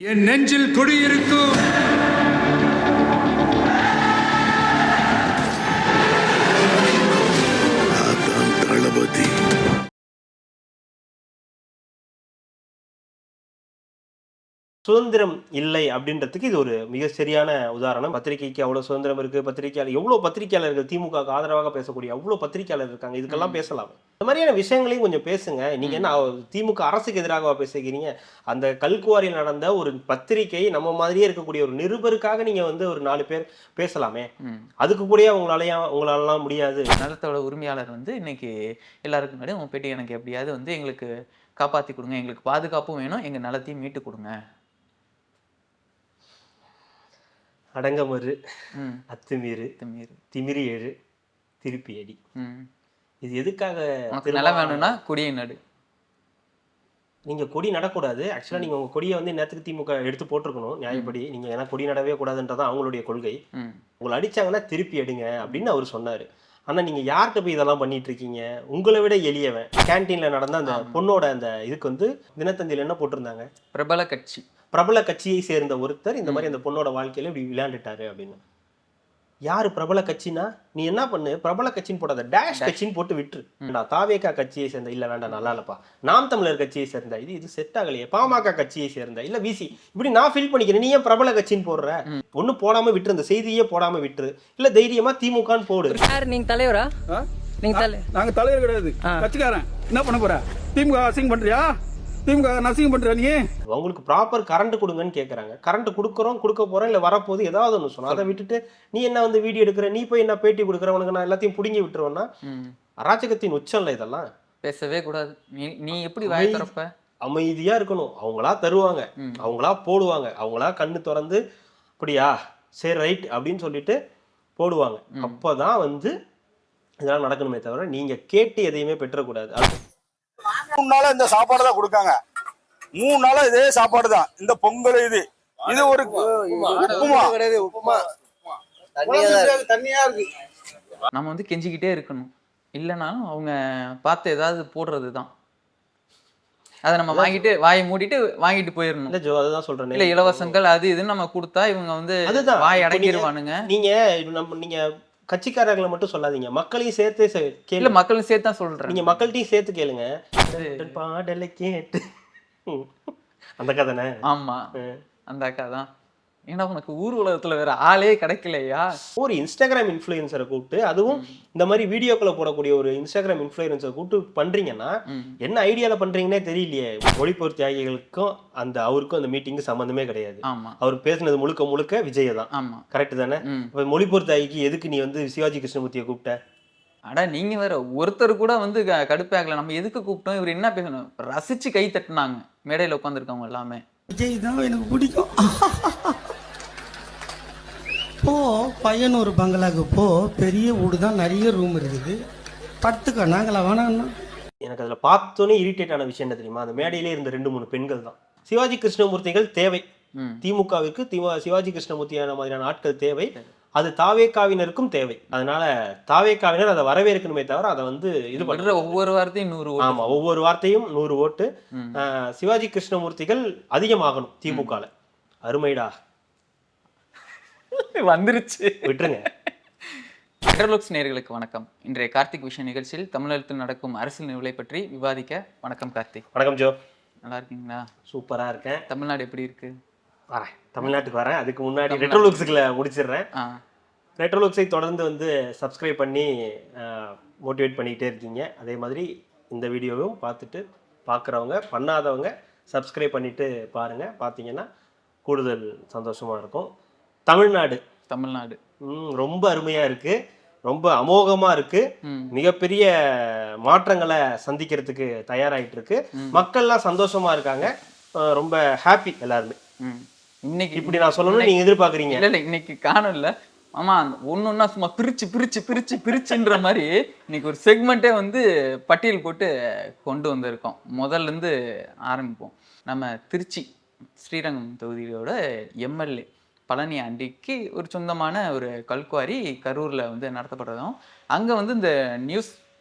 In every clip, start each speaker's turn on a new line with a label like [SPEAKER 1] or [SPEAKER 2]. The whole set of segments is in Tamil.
[SPEAKER 1] என் நெஞ்சில் குடியிருக்கும் தளபதி.
[SPEAKER 2] சுதந்திரம் இல்லை அப்படின்றதுக்கு இது ஒரு மிக சரியான உதாரணம். பத்திரிகைக்கு அவ்வளவு சுதந்திரம் இருக்கு. பத்திரிகையாளர் எவ்வளவு பத்திரிகையாளர்கள் திமுகவுக்கு ஆதரவாக பேசக்கூடிய அவ்வளவு பத்திரிகையாளர் இருக்காங்க. இதுக்கெல்லாம் பேசலாம். இந்த மாதிரியான விஷயங்களையும் கொஞ்சம் பேசுங்க. நீங்க என்ன திமுக அரசுக்கு எதிராக பேசுகிறீங்க? அந்த கல்குவாரியில் நடந்த ஒரு பத்திரிகை நம்ம மாதிரியே இருக்கக்கூடிய ஒரு நிருபருக்காக நீங்க வந்து ஒரு 4 பேர் பேசலாமே. அதுக்கு கூட உங்களாலலாம் முடியாது.
[SPEAKER 3] நிலத்தோட உரிமையாளர் வந்து இன்னைக்கு எல்லாருக்கும் முன்னாடி உங்க பேட்டி எனக்கு எப்படியாவது வந்து எங்களுக்கு காப்பாத்தி கொடுங்க, எங்களுக்கு பாதுகாப்பும் வேணும், எங்க நிலத்தையும் மீட்டு கொடுங்க.
[SPEAKER 2] அடங்கமறு, அத்துமீறு, திமிரி எழு, திருப்பி அடி. இது எதுக்காக?
[SPEAKER 3] நிலம் வேணும்னா கொடியை நடு.
[SPEAKER 2] நீங்க கொடி நடக்கூடாது. ஆக்சுவலா நீங்க உங்க கொடியை வந்து நேரத்துக்கு திமுக எடுத்து போட்டிருக்கணும் நியாயப்படி. நீங்க ஏன்னா கொடி நடவே கூடாதுன்றதான் அவங்களுடைய கொள்கை. உங்களை அடிச்சாங்கன்னா திருப்பி எடுங்க அப்படின்னு அவர் சொன்னாரு. ஆனா நீங்க யார்கிட்ட போய் இதெல்லாம் பண்ணிட்டு இருக்கீங்க? உங்களை விட எளியவன் கேன்டீன்ல நடந்த அந்த பொண்ணோட அந்த இதுக்கு வந்து தினத்தந்தியில் என்ன போட்டிருந்தாங்க? பிரபல கட்சியை சேர்ந்த ஒருத்தர் இந்த மாதிரி அந்த பொண்ணோட வாழ்க்கையில இப்படி விளையாண்டுட்டாரு அப்படின்னு. யாரு பிரபல கட்சினா? நீ என்ன பண்ணு, பிரபல கட்சின்னு போடாத, டேஷ் கட்சின்னு போட்டு விட்டுரு. தாவேகா கட்சியை சேர்ந்த, இல்ல வேண்டாம் நல்லா இல்லப்பா, நாம் தமிழர் கட்சியை சேர்ந்த, இது செட் ஆகலையே, பாமக கட்சியை சேர்ந்த, இல்ல விசி, இப்படி நான் ஃபீல் பண்ணிக்கிறேன். நீ ஏன் பிரபல கட்சின்னு போடுற? ஒண்ணு போடாம விட்டுரு, இந்த செய்தியே போடாம விட்டுரு. இல்ல தைரியமா திமுகன்னு போடு.
[SPEAKER 4] நீங்க தலைவரா?
[SPEAKER 5] நாங்க தலைவர் கிடையாது, கட்சிக்காரன். என்ன பண்ண போற? திமுக அசிங்கம் பண்றியா? திமுக நசிங்கம் பண்றியா நீ?
[SPEAKER 2] உங்களுக்கு ப்ராப்பர் கரண்ட் கொடுங்கன்னு கேட்கறாங்க. கரண்ட் கொடுக்க போறோம், இல்ல வரப்போது ஏதாவது ஒன்று சொன்னோம். அதை விட்டுட்டு நீ என்ன வந்து வீடியோ எடுக்கிற, நீ போய் என்ன பேட்டி கொடுக்குற, உனக்கு நான் எல்லாத்தையும் புடுங்கி விட்டுருவேன்னா அராஜகத்தின் உச்சம் இல்லை இதெல்லாம்.
[SPEAKER 3] பேசவே கூடாது. நீ எப்படி வாய் திறப்ப?
[SPEAKER 2] அமைதியா இருக்கணும். அவங்களா தருவாங்க, அவங்களா போடுவாங்க, அவங்களா கண்ணு திறந்து அப்படியா சரி ரைட் அப்படின்னு சொல்லிட்டு போடுவாங்க. அப்பதான் வந்து இதெல்லாம் நடக்கணுமே தவிர நீங்க கேட்டு எதையுமே பெற்றக்கூடாது.
[SPEAKER 6] 3 நாளா இந்த சாப்பாடு தான் கொடுக்காங்க. 3 நாளா இதே சாப்பாடு தான். இந்த பொங்கல் இது ஒரு உப்புமா கிடையாது. உப்புமா தண்ணியா இருக்கு.
[SPEAKER 3] நம்ம வந்து கெஞ்சிக்கிட்டே இருக்கணும். இல்லைனாலும் அவங்க பார்த்து ஏதாவது போடுறது தான். அதை நம்ம வாங்கிட்டு வாயை மூடிட்டு வாங்கிட்டு போயிடணும்.
[SPEAKER 2] இல்ல ஜோ, அதுதான் சொல்றேன்.
[SPEAKER 3] இல்ல இலவசங்கள் அது இதுன்னு நம்ம கொடுத்தா இவங்க வந்து வாய் அடங்கிடுவானுங்க.
[SPEAKER 2] நீங்க கட்சிக்காரர்களை மட்டும் சொல்லாதீங்க, மக்களையும் சேர்த்து கேளு.
[SPEAKER 3] மக்களையும் சேர்த்து தான் சொல்றேன்.
[SPEAKER 2] நீங்க மக்கள்கிட்டையும் சேர்த்து கேளுங்க. பாடலை கேட்டு அந்த கதை.
[SPEAKER 3] ஆமா, அந்த அக்கா தான். ஏன்னா உனக்கு ஊர் உலகத்துல வேற ஆளே கிடைக்கலையா? ஒரு
[SPEAKER 2] இன்ஸ்டாகிராம் இன்ஃப்ளூயன்சரை கூப்பிட்டு, அதுவும் இந்த மாதிரி வீடியோக்களை போடக்கூடிய ஒரு இன்ஸ்டாகிராம் இன்ஃப்ளூயன்சரை கூப்பிட்டு பண்றீங்கன்னா என்ன ஐடியால பண்றீங்கன்னே தெரியலையே. மொழிப்போர் தியாகிகளுக்கும் அவருக்கும் அந்த மீட்டிங்கு சம்பந்தமே கிடையாது. அவர் பேசுனது முழுக்க விஜய் தான். கரெக்ட் தானே? மொழிப்போர் தியாகிக்கு எதுக்கு நீ வந்து சிவாஜி கிருஷ்ணமூர்த்தியை கூப்பிட்ட?
[SPEAKER 3] அட நீங்க வேற, ஒருத்தர் கூட வந்து கடுப்பாகல. நம்ம எதுக்கு கூப்பிட்டோம், இவர் என்ன பேசணும், ரசிச்சு கை தட்டினாங்க மேடையில உட்காந்துருக்கவங்க எல்லாமே.
[SPEAKER 7] விஜய் தான் எனக்கு பிடிக்கும். போ பையனூர் பங்களாக்கு போ, பெரிய வீடு தான், நிறைய ரூம் இருக்குது, படுத்துக்க. நாங்களா வேணாம்னா?
[SPEAKER 2] எனக்கு அதில் பார்த்தோன்னே இரிட்டேட் ஆன விஷயம் என்ன தெரியுமா? அந்த மேடையிலே இருந்த 2-3 பெண்கள் தான். சிவாஜி கிருஷ்ணமூர்த்திகள் தேவை திமுகவிற்கு, சிவாஜி கிருஷ்ணமூர்த்தியான மாதிரியான ஆட்கள் தேவை. அது தாவேகாவினருக்கும் தேவை. அதனால தாவேகாவினர் அதை வரவேற்கணுமே தவிர அதை வந்து இது பண்ற
[SPEAKER 3] ஒவ்வொரு வார்த்தையும் 100 ஓட்டு.
[SPEAKER 2] ஆமா, ஒவ்வொரு வார்த்தையும் 100 ஓட்டு. சிவாஜி கிருஷ்ணமூர்த்திகள் அதிகமாகணும் திமுகல. அருமைடா
[SPEAKER 3] வந்துருச்சு,
[SPEAKER 2] விட்டுருங்க.
[SPEAKER 3] ரெட்ரோலுக்ஸ் நேயர்களுக்கு வணக்கம். இன்றைய கார்த்திக் விஷன் நிகழ்ச்சியில் தமிழகத்தில் நடக்கும் அரசியல் நிகழ்வுகளை பற்றி விவாதிக்க. வணக்கம் கார்த்திக்.
[SPEAKER 2] வணக்கம் ஜோ.
[SPEAKER 3] நல்லா இருக்கீங்களா?
[SPEAKER 2] சூப்பரா இருக்கேன்.
[SPEAKER 3] தமிழ்நாடு எப்படி இருக்கு?
[SPEAKER 2] வரேன், தமிழ்நாட்டுக்கு வரேன். அதுக்கு முன்னாடி ரெட்ரோலுக்ஸ்ல முடிச்சிடுறேன். ரெட்ரோலுக்ஸை தொடர்ந்து வந்து சப்ஸ்கிரைப் பண்ணி மோட்டிவேட் பண்ணிக்கிட்டே இருக்கீங்க. அதே மாதிரி இந்த வீடியோவும் பார்க்குறவங்க பண்ணாதவங்க சப்ஸ்கிரைப் பண்ணிட்டு பாருங்க. பார்த்தீங்கன்னா கூடுதல் சந்தோஷமா இருக்கும். தமிழ்நாடு ரொம்ப அருமையா இருக்கு, ரொம்ப அமோகமா இருக்கு, மிகப்பெரிய மாற்றங்களை சந்திக்கிறதுக்கு தயாராகிட்டு இருக்கு. மக்கள்லாம் சந்தோஷமா இருக்காங்க, ரொம்ப ஹாப்பி எல்லாருமே.
[SPEAKER 3] இன்னைக்கு
[SPEAKER 2] இப்படி நான் சொல்லணும்னு நீங்க எதிர்பார்க்குறீங்க?
[SPEAKER 3] இல்ல இன்னைக்கு காணொல்ல ஆமா, ஒன்னொன்னா சும்மா பிரிச்சுன்ற மாதிரி இன்னைக்கு ஒரு செக்மெண்ட்டே வந்து பட்டியல் போட்டு கொண்டு வந்திருக்கோம். முதல்ல இருந்து ஆரம்பிப்போம். நம்ம திருச்சி ஸ்ரீரங்கம் தொகுதியோட எம்எல்ஏ பழனி ஆண்டிக்கு ஒரு சொந்தமான ஒரு கல்குவாரி கரூரில் வந்து நடத்தப்படுறதும், அங்கே வந்து இந்த நியூஸ்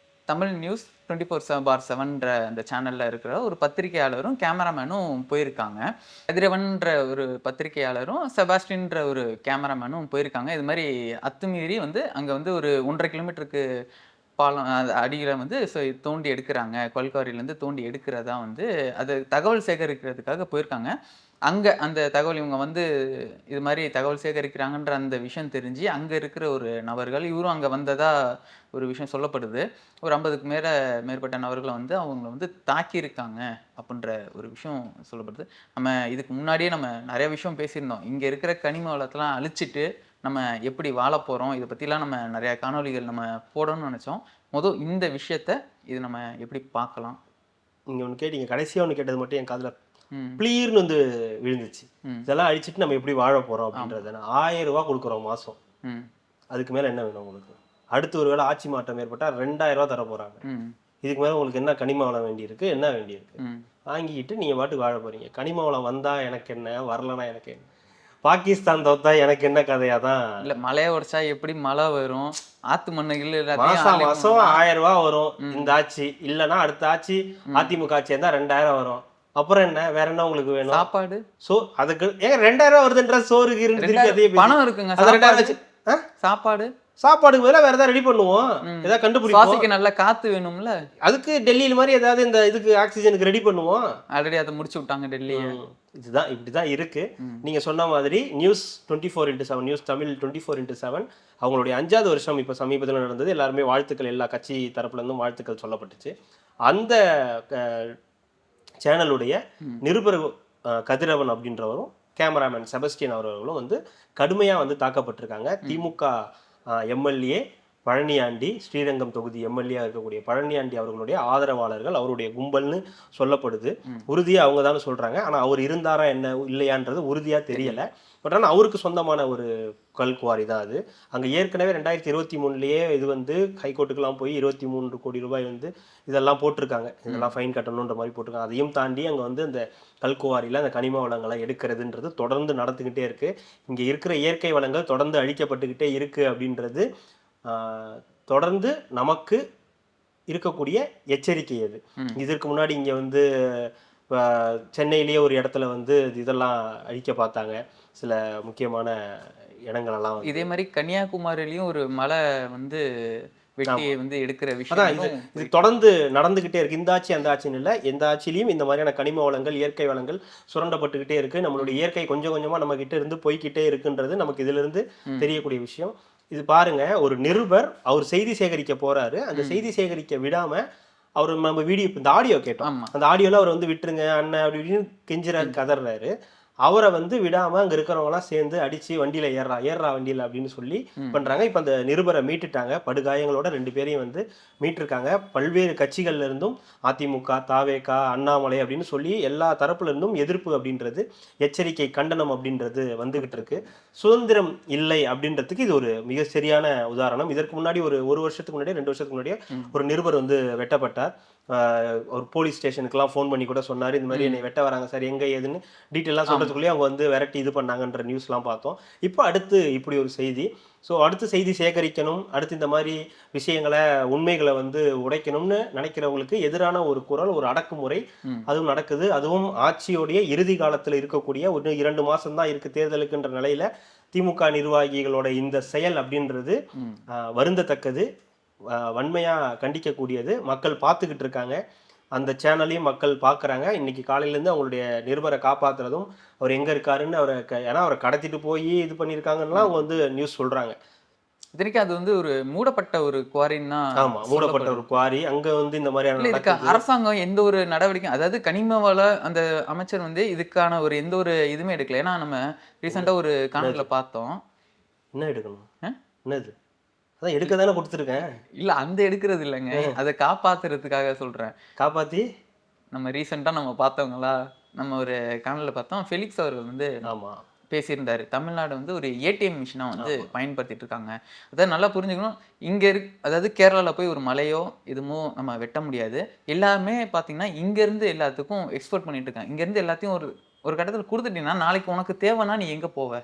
[SPEAKER 3] தமிழ் நியூஸ் 24/7 அந்த சேனல்ல இருக்கிற ஒரு பத்திரிகையாளரும் கேமராமேனும் போயிருக்காங்க. கதிரவன்ற ஒரு பத்திரிகையாளரும் செபாஸ்டின்ற ஒரு கேமராமேனும் போயிருக்காங்க. இது மாதிரி அத்துமீறி வந்து அங்க வந்து ஒரு 1.5 கிலோமீட்டருக்கு பாலம் அடியில வந்து தோண்டி எடுக்கிறாங்க, கொல்குவாரியிலேருந்து தோண்டி எடுக்கிறதா வந்து அது தகவல் சேகரிக்கிறதுக்காக போயிருக்காங்க. அங்க அந்த தகவல் இவங்க வந்து இது மாதிரி தகவல் சேகரிக்கிறாங்கன்ற அந்த விஷயம் தெரிஞ்சு அங்க இருக்கிற ஒரு நபர்கள் இவரும் அங்க வந்ததா ஒரு விஷயம் சொல்லப்படுது. ஒரு 50க்கு மேற்பட்ட நபர்களை வந்து அவங்கள வந்து தாக்கியிருக்காங்க அப்படின்ற ஒரு விஷயம் சொல்லப்படுது. நம்ம இதுக்கு முன்னாடியே நம்ம நிறைய விஷயம் பேசியிருந்தோம். இங்க இருக்கிற கனிம வளத்தெல்லாம் அழிச்சிட்டு நம்ம எப்படி வாழ போறோம், இதை பத்திலாம் நம்ம நிறைய காணொளிகள் நம்ம போடணும்னு நினைச்சோம். இந்த விஷயத்த இது நம்ம எப்படி பார்க்கலாம்?
[SPEAKER 2] நீங்க ஒன்று கேட்டீங்க, கடைசியா ஒன்று கேட்டது மட்டும் என் காதுல
[SPEAKER 3] ம்.
[SPEAKER 2] ப்ளீர்னு வந்து விழுந்துச்சு.
[SPEAKER 3] ம்.
[SPEAKER 2] இதெல்லாம் அழிச்சிட்டு நம்ம எப்படி வாழ போறோம் அப்படின்றத. 1000 ரூபா கொடுக்குறோம் மாசம்,
[SPEAKER 3] ம்.
[SPEAKER 2] அதுக்கு மேல என்ன வேணும் உங்களுக்கு? அடுத்து ஒரு வேளை ஆட்சி மாற்றம் ஏற்பட்டா 2000 ரூபா தர போறாங்க.
[SPEAKER 3] ம்.
[SPEAKER 2] இதுக்கு மேல உங்களுக்கு என்ன கனிம வளம் வேண்டியிருக்கு, என்ன வேண்டியிருக்கு?
[SPEAKER 3] ம்.
[SPEAKER 2] வாங்கிக்கிட்டு நீங்க பாட்டுக்கு வாழ போறீங்க. கனிம வளம் வந்தா எனக்கு என்ன, வரலனா எனக்கு என்ன, பாகிஸ்தான் தோத்தா எனக்கு என்ன கதையா தான்.
[SPEAKER 3] இல்ல மழையை உடைச்சா எப்படி மழை வரும், ஆத்து மண்ணுகள்
[SPEAKER 2] மாசம் மாசம்
[SPEAKER 3] எல்லாத்தையும்
[SPEAKER 2] 1000 ரூபா வரும் இந்த ஆட்சி. இல்லைன்னா அடுத்த ஆட்சி அதிமுக ஆட்சி இருந்தா 2000 வரும். அப்புறம் என்ன, வேற என்ன உங்களுக்கு வேணும்?
[SPEAKER 3] சாப்பாடு
[SPEAKER 2] அதுக்கு ஏங்க 2000 ரூபா வருதுன்ற சோறுக்கு இருந்து திருப்பி அதே
[SPEAKER 3] பணம் இருக்குங்க.
[SPEAKER 2] அது 2000
[SPEAKER 3] சாப்பாடு
[SPEAKER 2] வச்சு
[SPEAKER 3] சாப்பாடு
[SPEAKER 2] சாப்பாடுக்கு பதிலா வேற ஏதாவது ரெடி பண்ணுவோம், ஏதாவது கண்டுபிடிப்போம்.
[SPEAKER 3] சுவாசிக்க நல்ல காத்து வேணும்ல,
[SPEAKER 2] அதுக்கு டெல்லியில மாதிரி ஏதாவது இந்த இதுக்கு ஆக்சிஜனுக்கு ரெடி பண்ணுவோம்.
[SPEAKER 3] ஆல்ரெடி அதை முடிச்சு விட்டாங்க டெல்லியை.
[SPEAKER 2] இதுதான் இப்படிதான் இருக்கு. நீங்க சொன்ன மாதிரி news 24x7 news Tamil 24x7 அவங்களுடைய 5வது வருஷம் இப்போ சமீபத்தில் நடந்தது. எல்லாருமே வாழ்த்துக்கள், எல்லா கட்சி தரப்புல இருந்தும் வாழ்த்துக்கள் சொல்லப்பட்டுச்சு. அந்த சேனலுடைய நிருபர் கதிரவன் அப்படின்றவரும் கேமராமேன் செபஸ்டியன் அவர்களும் வந்து கடுமையா வந்து தாக்கப்பட்டிருக்காங்க. திமுக எம்எல்ஏ பழனியாண்டி, ஸ்ரீரங்கம் தொகுதி எம்எல்ஏ இருக்கக்கூடிய பழனியாண்டி அவர்களுடைய ஆதரவாளர்கள், அவருடைய கும்பல்னு சொல்லப்படுது. உறுதியா அவங்க தான் சொல்றாங்க. ஆனா அவர் இருந்தாரா என்ன இல்லையான்றது உறுதியா தெரியல. பட் ஆனால் அவருக்கு சொந்தமான ஒரு கல்குவாரி தான் அது. அங்கே ஏற்கனவே 2023 இது வந்து ஹைகோர்ட்டுக்கெல்லாம் போய் 23 கோடி ரூபாய் வந்து இதெல்லாம் போட்டிருக்காங்க. இதெல்லாம் ஃபைன் கட்டணுன்ற மாதிரி போட்டிருக்காங்க. அதையும் தாண்டி அங்கே வந்து இந்த கல்குவாரியில் அந்த கனிம வளங்களை எடுக்கிறதுன்றது தொடர்ந்து நடந்துக்கிட்டே இருக்குது. இங்கே இருக்கிற இயற்கை வளங்கள் தொடர்ந்து அழிக்கப்பட்டுக்கிட்டே இருக்குது அப்படின்றது தொடர்ந்து நமக்கு இருக்கக்கூடிய எச்சரிக்கை. அது இதற்கு முன்னாடி இங்கே வந்து சென்னையிலேயே ஒரு இடத்துல வந்து இதெல்லாம் அழிக்க பார்த்தாங்க, சில முக்கியமான இடங்களெல்லாம்.
[SPEAKER 3] இதே மாதிரி கன்னியாகுமரியிலையும் ஒரு மலை வந்து வெட்டியை வந்து எடுக்கிற விஷயம்
[SPEAKER 2] இது தொடர்ந்து நடந்துகிட்டே இருக்கு. இந்த ஆட்சி அந்த ஆட்சின்னு இல்லை, எந்த ஆட்சியிலையும் இந்த மாதிரியான கனிம வளங்கள், இயற்கை வளங்கள் சுரண்டப்பட்டுக்கிட்டே இருக்கு. நம்மளுடைய இயற்கை கொஞ்சம் கொஞ்சமா நம்ம கிட்ட இருந்து போய்கிட்டே இருக்குன்றது நமக்கு இதுல இருந்து தெரியக்கூடிய விஷயம். இது பாருங்க, ஒரு நிருபர் அவர் செய்தி சேகரிக்க போறாரு. அந்த செய்தி சேகரிக்க விடாம அவர் நம்ம வீடியோ இந்த ஆடியோ கேட்டோம். அந்த ஆடியோல அவர் வந்து விட்டுருங்க அண்ணன் அப்படி இப்படின்னு கெஞ்சுறாரு, கதறாரு. அவரை வந்து விடாம அங்க இருக்கிறவங்கலாம் சேர்ந்து அடிச்சு வண்டியில ஏறா வண்டியில அப்படின்னு சொல்லி பண்றாங்க. இப்ப அந்த நிருபரை மீட்டுட்டாங்க. படுகாயங்களோட 2 பேரையும் வந்து மீட்டிருக்காங்க. பல்வேறு கட்சிகள்ல இருந்தும் அதிமுக, தாவேகா, அண்ணாமலை அப்படின்னு சொல்லி எல்லா தரப்புல இருந்தும் எதிர்ப்பு அப்படின்றது, எச்சரிக்கை, கண்டனம் அப்படின்றது வந்துகிட்டு இருக்கு. சுதந்திரம் இல்லை அப்படின்றதுக்கு இது ஒரு மிக சரியான உதாரணம். இதற்கு முன்னாடி ஒரு வருஷத்துக்கு முன்னாடி 2 வருஷத்துக்கு முன்னாடியே ஒரு நிருபர் வந்து வெட்டப்பட்டார். ஒரு போலீஸ் ஸ்டேஷனுக்குலாம் ஃபோன் பண்ணி கூட சொன்னார், இந்த மாதிரி என்னை வெட்ட வராங்க சார், எங்கே ஏதுன்னு டீட்டெயிலாக சொல்கிறதுக்குள்ளேயே அவங்க வந்து விரட்டி இது பண்ணாங்கன்ற நியூஸ்லாம் பார்த்தோம். இப்போ அடுத்து இப்படி ஒரு செய்தி. ஸோ அடுத்து செய்தி சேகரிக்கணும், அடுத்து இந்த மாதிரி விஷயங்களை, உண்மைகளை வந்து உடைக்கணும்னு நினைக்கிறவங்களுக்கு எதிரான ஒரு குரல், ஒரு அடக்குமுறை அதுவும் நடக்குது. அதுவும் ஆட்சியோடைய இறுதி காலத்தில் இருக்கக்கூடிய 1-2 மாதம் தான் இருக்குது தேர்தலுக்குன்ற நிலையில் திமுக நிர்வாகிகளோட இந்த செயல் அப்படின்றது வருந்தத்தக்கது, வன்மையா கண்டிக்கக்கூடியது. மக்கள் பார்த்துக்கிட்டு இருக்காங்க, அந்த சேனலையும் மக்கள் பார்க்குறாங்க. இன்னைக்கு காலையிலேருந்து அவங்களுடைய நிருபரை காப்பாற்றுறதும், அவர் எங்கே இருக்காருன்னு ஏன்னா அவரை கடத்திட்டு போய் இது பண்ணியிருக்காங்கன்னா அவங்க வந்து நியூஸ் சொல்கிறாங்க.
[SPEAKER 3] இதற்கு அது வந்து ஒரு மூடப்பட்ட ஒரு குவாரின்னா.
[SPEAKER 2] ஆமாம், மூடப்பட்ட ஒரு குவாரி. அங்கே வந்து இந்த மாதிரியான
[SPEAKER 3] அரசாங்கம் எந்த ஒரு நடவடிக்கை, அதாவது கனிம வள அந்த அமைச்சர் வந்து இதுக்கான ஒரு எந்த ஒரு இதுவுமே எடுக்கல. ஏன்னா நம்ம ரீசெண்டாக ஒரு காணொலியில பார்த்தோம்.
[SPEAKER 2] என்ன எடுக்கணும், என்னது அதான் எடுக்க தானே கொடுத்துருக்கேன்.
[SPEAKER 3] இல்லை அந்த எடுக்கிறது இல்லைங்க, அதை காப்பாத்துறதுக்காக சொல்கிறேன்.
[SPEAKER 2] காப்பாற்றி நம்ம
[SPEAKER 3] ரீசெண்டாக நம்ம பார்த்தவங்களா நம்ம ஒரு காணொலியில் பார்த்தோம். ஃபெலிக்ஸ் அவர்கள் வந்து பேசியிருந்தாரு, தமிழ்நாடு வந்து ஒரு ஏடிஎம் மிஷினா வந்து பயன்படுத்திட்டு இருக்காங்க. அதாவது நல்லா புரிஞ்சுக்கணும், இங்கே அதாவது கேரளாவில் போய் ஒரு மலையோ இதுமோ நம்ம வெட்ட முடியாது. எல்லாமே பார்த்தீங்கன்னா இங்கேருந்து எல்லாத்துக்கும் எக்ஸ்போர்ட் பண்ணிட்டு இருக்காங்க. இங்கேருந்து எல்லாத்தையும் ஒரு கட்டத்தில் கொடுத்துட்டீங்கன்னா நாளைக்கு உனக்கு தேவைன்னா நீ எங்கே போவ?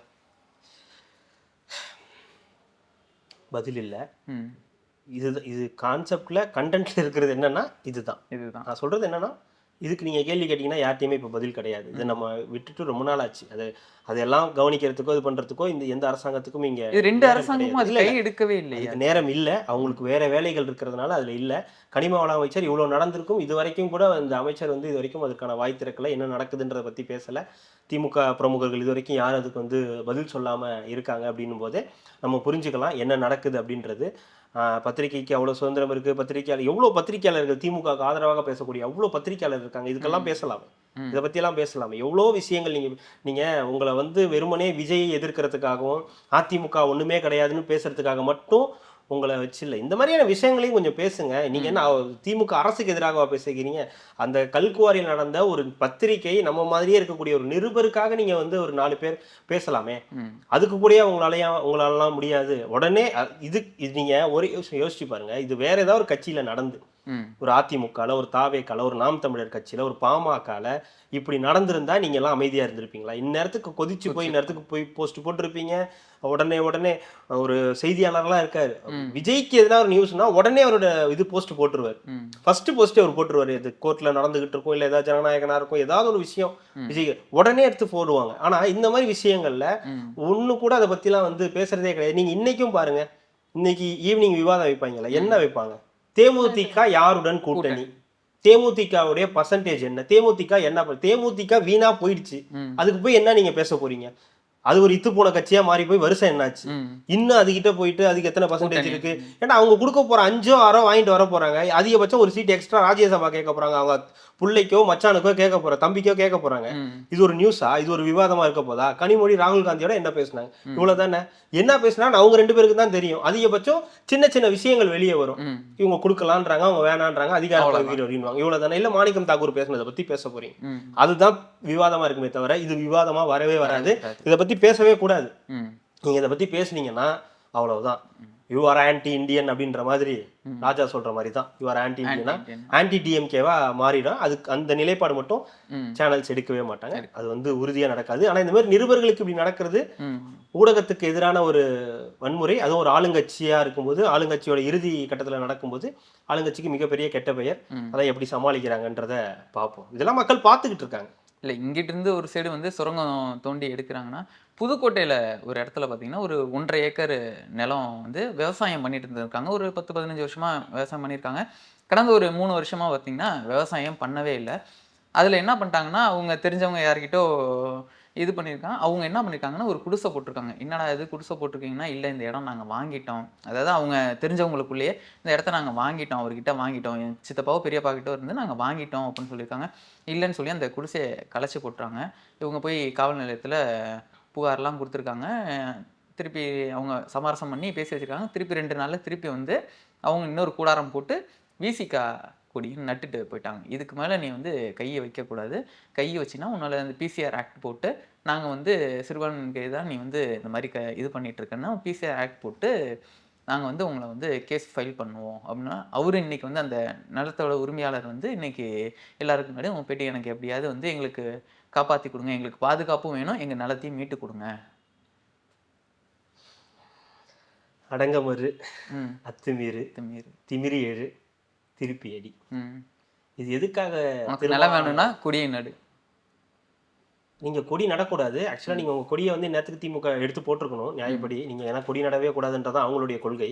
[SPEAKER 2] பதில் இல்லை. இது கான்செப்ட்ல கண்டென்ட்ல இருக்கிறது என்னன்னா இதுதான்.
[SPEAKER 3] இதுதான்.
[SPEAKER 2] நான் சொல்றது என்னன்னா, இதுக்கு நீங்க கேள்வி கேட்டீங்கன்னா யார்ட்டையுமே இப்போ பதில் கிடையாது. இதை நம்ம விட்டுட்டு ரொம்ப நாள் ஆச்சு. அதெல்லாம் கவனிக்கிறதுக்கோ இது பண்றதுக்கோ இந்த எந்த அரசாங்கத்துக்கும் இங்க
[SPEAKER 3] இது 2
[SPEAKER 2] நேரம்
[SPEAKER 3] அரசாங்கமும் அது
[SPEAKER 2] கிடையாது.
[SPEAKER 3] கை
[SPEAKER 2] இல்ல,
[SPEAKER 3] எடுக்கவே இல்லையா?
[SPEAKER 2] அதுக்கு நேரம் இல்ல. அவங்களுக்கு வேற வேலைகள் இருக்கிறதுனால அதுல இல்ல. கனிம வள அமைச்சர் இவ்வளவு நடந்திருக்கும். இது வரைக்கும் கூட இந்த அமைச்சர் வந்து இது வரைக்கும் அதுக்கான வாய் திறக்கல. என்ன நடக்குதுன்றத பத்தி பேசல. திமுக பிரமுகர்கள் இது வரைக்கும் யாரும் அதுக்கு வந்து பதில் சொல்லாம இருக்காங்க அப்படின்னும் போதே நம்ம புரிஞ்சுக்கலாம் என்ன நடக்குது அப்படின்றது. பத்திரிகைக்கு அவ்வளோ சுதந்திரம் இருக்கு. பத்திரிகையாளர் எவ்வளோ பத்திரிகையாளர்கள் திமுகவுக்கு ஆதரவாக பேசக்கூடிய அவ்வளோ பத்திரிகையாளர் இருக்காங்க. இதுக்கெல்லாம் பேசலாமே, இதை பற்றியெல்லாம் பேசலாமே. எவ்வளோ விஷயங்கள் நீங்கள் உங்களை வந்து வெறுமனே விஜயை எதிர்க்கிறதுக்காகவும் அதிமுக ஒன்றுமே கிடையாதுன்னு பேசுறதுக்காக மட்டும் உங்களை வச்சு இல்லை. இந்த மாதிரியான விஷயங்களையும் கொஞ்சம் பேசுங்க. நீங்கள் என்ன திமுக அரசுக்கு எதிராக பேசுகிறீங்க? அந்த கல்குவாரியில் நடந்த ஒரு பத்திரிகை நம்ம மாதிரியே இருக்கக்கூடிய ஒரு நிருபருக்காக நீங்கள் வந்து ஒரு 4 பேர் பேசலாமே. அதுக்கு கூட உங்களாலலாம் முடியாது. உடனே இது நீங்கள் ஒரு யோசிச்சு பாருங்க. இது வேற ஏதாவது ஒரு கட்சியில் நடந்து ஒரு அதிமுகல, ஒரு தாவேக்கால, ஒரு நாம் தமிழர் கட்சியில, ஒரு பாமகல இப்படி நடந்திருந்தா நீங்க எல்லாம் அமைதியா இருந்திருப்பீங்களா? இந்நேரத்துக்கு கொதிச்சு போய் இந்நேரத்துக்கு போய் போஸ்ட் போட்டிருப்பீங்க. உடனே ஒரு செய்தியாளர்லாம் இருக்காரு. விஜய்க்கு எதனா ஒரு நியூஸ்னா உடனே அவரோட இது போஸ்ட் போட்டுருவாரு. ஃபர்ஸ்ட் போஸ்டே அவர் போட்டுருவாரு. இது கோர்ட்ல நடந்துகிட்டு இருக்கும், இல்ல ஏதாவது ஜனநாயகனா இருக்கும், ஏதாவது ஒரு விஷயம் விஜய் உடனே எடுத்து போடுவாங்க. ஆனா இந்த மாதிரி விஷயங்கள்ல ஒண்ணு கூட அதை பத்திலாம் வந்து பேசுறதே கிடையாது. நீங்க இன்னைக்கும் பாருங்க, இன்னைக்கு ஈவினிங் விவாதம் வைப்பாங்கல்ல, என்ன வைப்பாங்க? தேமுதிக யாருடன் கூட்டணி, தேமுதிகவுடைய பர்சன்டேஜ் என்ன, தேமுதிக என்ன, தேமுதிக வீணா போயிடுச்சு, அதுக்கு போய் என்ன நீங்க பேச போறீங்க? அது ஒரு இத்து போன கட்சியா மாறி போய் வருஷம் என்னாச்சு? இன்னும் அதுகிட்ட போயிட்டு அதுக்கு எத்தனை பர்சன்டேஜ் இருக்கு? ஏன்னா அவங்க கொடுக்க போற 5 or 6 வாங்கிட்டு வர போறாங்க. அதிகபட்சம் ஒரு சீட் எக்ஸ்ட்ரா ராஜ்யசபா கேட்க போறாங்க. அவங்க பிள்ளைக்கோ மச்சானுக்கோ கேட்க போற, தம்பிக்கோ கேட்க போறாங்க. இது ஒரு நியூஸா? இது ஒரு விவாதமா இருக்க போதா? கனிமொழி ராகுல் காந்தியோட என்ன பேசினாங்க? இவ்வளவுதானே. என்ன பேசினான்னு அவங்க 2 பேருக்கு தான் தெரியும். அதிகபட்சம் சின்ன சின்ன விஷயங்கள் வெளியே வரும். இவங்க கொடுக்கலான்றாங்க, அவங்க வேணான்றாங்க, அதிகாரம் அப்படின்வாங்க. இவ்வளவுதானே. இல்ல மாணிக்கம் தாக்கூர் பேசினதை பத்தி பேச போறீங்க. அதுதான் விவாதமா இருக்குமே தவிர இது விவாதமா வரவே வராது. இதை பத்தி பேசவே கூடாது. நீங்க இதை பத்தி பேசுனீங்கன்னா அவ்வளவுதான். யூ ஆர் ஆன்டி இண்டியன் அப்படின்ற மாதிரி ராஜா சொல்ற மாதிரி தான். யூ ஆர் ஆன்டி இண்டியனா ஆன்டி டிஎம்கேவா மாறிடும். அதுக்கு அந்த நிலைப்பாடு மட்டும் சேனல்ஸ் எடுக்கவே மாட்டாங்க. அது வந்து உறுதியா நடக்காது. ஆனா இந்த மாதிரி நிருபர்களுக்கு இப்படி நடக்கிறது ஊடகத்துக்கு எதிரான ஒரு வன்முறை. அதுவும் ஒரு ஆளுங்கட்சியா இருக்கும்போது, ஆளுங்கட்சியோட இறுதி கட்டத்துல நடக்கும்போது ஆளுங்கட்சிக்கு மிகப்பெரிய கெட்ட பெயர். அதை எப்படி சமாளிக்கிறாங்கன்றத பார்ப்போம். இதெல்லாம் மக்கள் பார்த்துக்கிட்டு இருக்காங்க.
[SPEAKER 3] இல்லை, இங்கிட்ட இருந்து ஒரு சைடு வந்து சுரங்கம் தோண்டி எடுக்கிறாங்கன்னா, புதுக்கோட்டையில் ஒரு இடத்துல பார்த்தீங்கன்னா ஒரு 1.5 ஏக்கர் நிலம் வந்து விவசாயம் பண்ணிட்டு இருந்திருக்காங்க. ஒரு 10-15 வருஷமா விவசாயம் பண்ணியிருக்காங்க. கடந்த ஒரு 3 வருஷமா பார்த்தீங்கன்னா விவசாயம் பண்ணவே இல்லை. அதில் என்ன பண்ணிட்டாங்கன்னா, அவங்க தெரிஞ்சவங்க யார்கிட்டோ இது பண்ணியிருக்காங்க. அவங்க என்ன பண்ணியிருக்காங்கன்னா ஒரு குடிசை போட்டிருக்காங்க. என்னடா இது குடிசை போட்டிருக்கீங்கன்னா, இல்லை இந்த இடம் நாங்கள் வாங்கிட்டோம். அதாவது அவங்க தெரிஞ்சவங்களுக்குள்ளேயே இந்த இடத்த நாங்கள் வாங்கிட்டோம், அவர்கிட்ட வாங்கிட்டோம், என் சித்தப்பாவோ பெரியப்பா கிட்ட இருந்து நாங்கள் வாங்கிட்டோம் அப்படின்னு சொல்லியிருக்காங்க. இல்லைன்னு சொல்லி அந்த குடிசையை கலைச்சி போட்டுறாங்க. இவங்க போய் காவல் நிலையத்தில் புகார்லாம் கொடுத்துருக்காங்க. திருப்பி அவங்க சமரசம் பண்ணி பேசி வச்சுருக்காங்க. திருப்பி 2 நாளில் திருப்பி வந்து அவங்க இன்னொரு கூடாரம் போட்டு விசிகா கொடின்னு நட்டுட்டு போயிட்டாங்க. இதுக்கு மேலே நீ வந்து கையை வைக்கக்கூடாது, கையை வச்சின்னா உன்னால் அந்த பிசிஆர் ஆக்ட் போட்டு நாங்கள் வந்து சிறுபான்மைக்கு தான் நீ வந்து இந்த மாதிரி இது பண்ணிகிட்ருக்கேன்னா பிசிஆர் ஆக்ட் போட்டு நாங்கள் வந்து உங்களை வந்து கேஸ் ஃபைல் பண்ணுவோம் அப்படின்னா, அவரு இன்னைக்கு வந்து அந்த நிலத்தோட உரிமையாளர் வந்து இன்னைக்கு எல்லாருக்கும் முன்னாடி உங்கள் பேட்டி எனக்கு எப்படியாவது வந்து எங்களுக்கு காப்பாற்றி கொடுங்க, எங்களுக்கு பாதுகாப்பும் வேணும், எங்கள் நிலத்தையும் மீட்டு கொடுங்க.
[SPEAKER 2] அடங்கமறு, அத்துமீறு, திமிரி எழு, திருப்பி அடி. இது எதுக்காக?
[SPEAKER 3] நிலம் வேணும்னா கொடியை நடு.
[SPEAKER 2] நீங்க கொடி நடக்கூடாது. ஆக்சுவலா நீங்க உங்க கொடியை வந்து நேரத்துக்கு திமுக எடுத்து போட்டிருக்கணும் நியாயப்படி. நீங்க ஏன்னா கொடி நடவே கூடாதுன்றதான் அவங்களுடைய கொள்கை.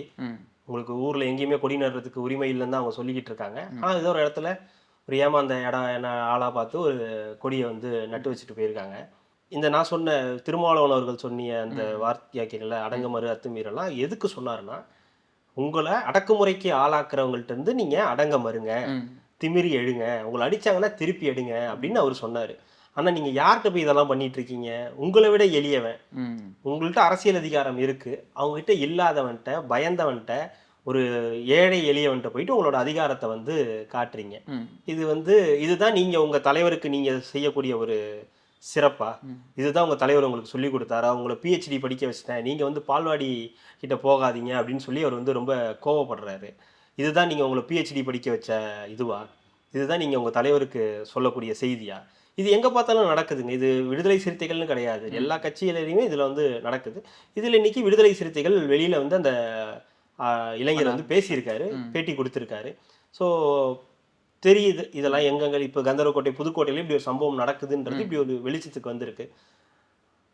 [SPEAKER 2] உங்களுக்கு ஊர்ல எங்கேயுமே கொடி நடுறதுக்கு உரிமை இல்லைன்னு தான் அவங்க சொல்லிக்கிட்டு இருக்காங்க. ஆனா ஏதோ ஒரு இடத்துல ஒரு ஏமாந்த இடம் என்ன ஆளா பார்த்து ஒரு கொடியை வந்து நட்டு வச்சுட்டு போயிருக்காங்க. இந்த நான் சொன்ன திருமாவளவன் அவர்கள் சொன்னிய அந்த வார்த்தையாக்கில அடங்கமறு அத்துமீறலாம் எதுக்கு சொன்னாருன்னா, உங்களை அடக்குமுறைக்கு ஆளாக்குறவங்கள்ட்ட இருந்து நீங்க அடங்க மறுங்க, திமிரி எழுங்க, உங்களை அடிச்சாங்கன்னா திருப்பி எடுங்க அப்படின்னு அவர் சொன்னாரு. ஆனா நீங்க யார்கிட்ட போய் இதெல்லாம் பண்ணிட்டு இருக்கீங்க? உங்களை விட எளியவன், உங்கள்கிட்ட அரசியல் அதிகாரம் இருக்கு, அவங்ககிட்ட இல்லாதவன்ட்ட பயந்தவன்ட்ட ஒரு ஏழை எளியவன்ட்ட போயிட்டு உங்களோட அதிகாரத்தை வந்து காட்டுறீங்க. இது வந்து இதுதான் நீங்க உங்க தலைவருக்கு நீங்க செய்யக்கூடிய ஒரு சிறப்பா? இதுதான் உங்க தலைவர் உங்களுக்கு சொல்லி கொடுத்தாரா? உங்களை பிஹெச்டி படிக்க வச்சுட்டேன், நீங்க வந்து பால்வாடி கிட்ட போகாதீங்க அப்படின்னு சொல்லி அவர் வந்து ரொம்ப கோவப்படுறாரு. இதுதான் நீங்க உங்களை பிஹெச்டி படிக்க வச்ச இதுவா? இதுதான் நீங்க உங்க தலைவருக்கு சொல்லக்கூடிய செய்தியா? இது எங்க பார்த்தாலும் நடக்குதுங்க. இது விடுதலை சிறுத்தைகள்னு கிடையாது, எல்லா கட்சியிலையுமே இதுல வந்து நடக்குது. இதுல இன்னைக்கு விடுதலை சிறுத்தைகள் வெளியில வந்து அந்த இளைஞர் வந்து பேசியிருக்காரு, பேட்டி கொடுத்துருக்காரு. ஸோ தெரியுது இதெல்லாம் எங்கெங்க இப்போ கந்தர்வக்கோட்டை புதுக்கோட்டையில இப்படி ஒரு சம்பவம் நடக்குதுன்றது இப்படி ஒரு வெளிச்சத்துக்கு வந்திருக்கு.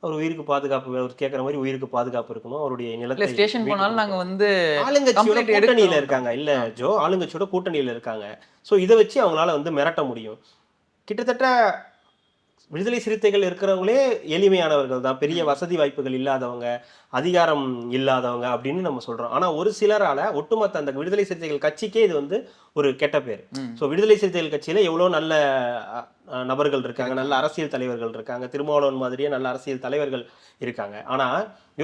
[SPEAKER 2] அவர் உயிருக்கு பாதுகாப்பு, அவர் கேட்குற மாதிரி உயிருக்கு பாதுகாப்பு இருக்கணும், அவருடைய
[SPEAKER 3] இல்ல
[SPEAKER 2] நிலத்தை
[SPEAKER 3] ஸ்டேஷன் போனாலும் நாங்க வந்து
[SPEAKER 2] ஆளுங்கட்சியோட
[SPEAKER 3] complaint
[SPEAKER 2] கூட்டணியில
[SPEAKER 3] எடுக்கிறோம்.
[SPEAKER 2] இருக்காங்க. இல்ல ஜோ, ஆளுங்கட்சியோட கூட்டணியில இருக்காங்க. ஸோ இதை வச்சு அவங்களால வந்து மிரட்ட முடியும். கிட்டத்தட்ட விடுதலை சிறுத்தைகள் இருக்கிறவங்களே எளிமையானவர்கள் தான், பெரிய வசதி வாய்ப்புகள் இல்லாதவங்க, அதிகாரம் இல்லாதவங்க அப்படின்னு நம்ம சொல்றோம். ஆனா ஒரு சிலரால ஒட்டுமொத்த அந்த விடுதலை சிறுத்தைகள் கட்சிக்கே இது வந்து ஒரு கெட்ட பேர். ஸோ விடுதலை சிறுத்தைகள் கட்சியில எவ்வளோ நல்ல நபர்கள் இருக்காங்க, நல்ல அரசியல் தலைவர்கள் இருக்காங்க, திருமாவளவன் மாதிரியே நல்ல அரசியல் தலைவர்கள் இருக்காங்க. ஆனா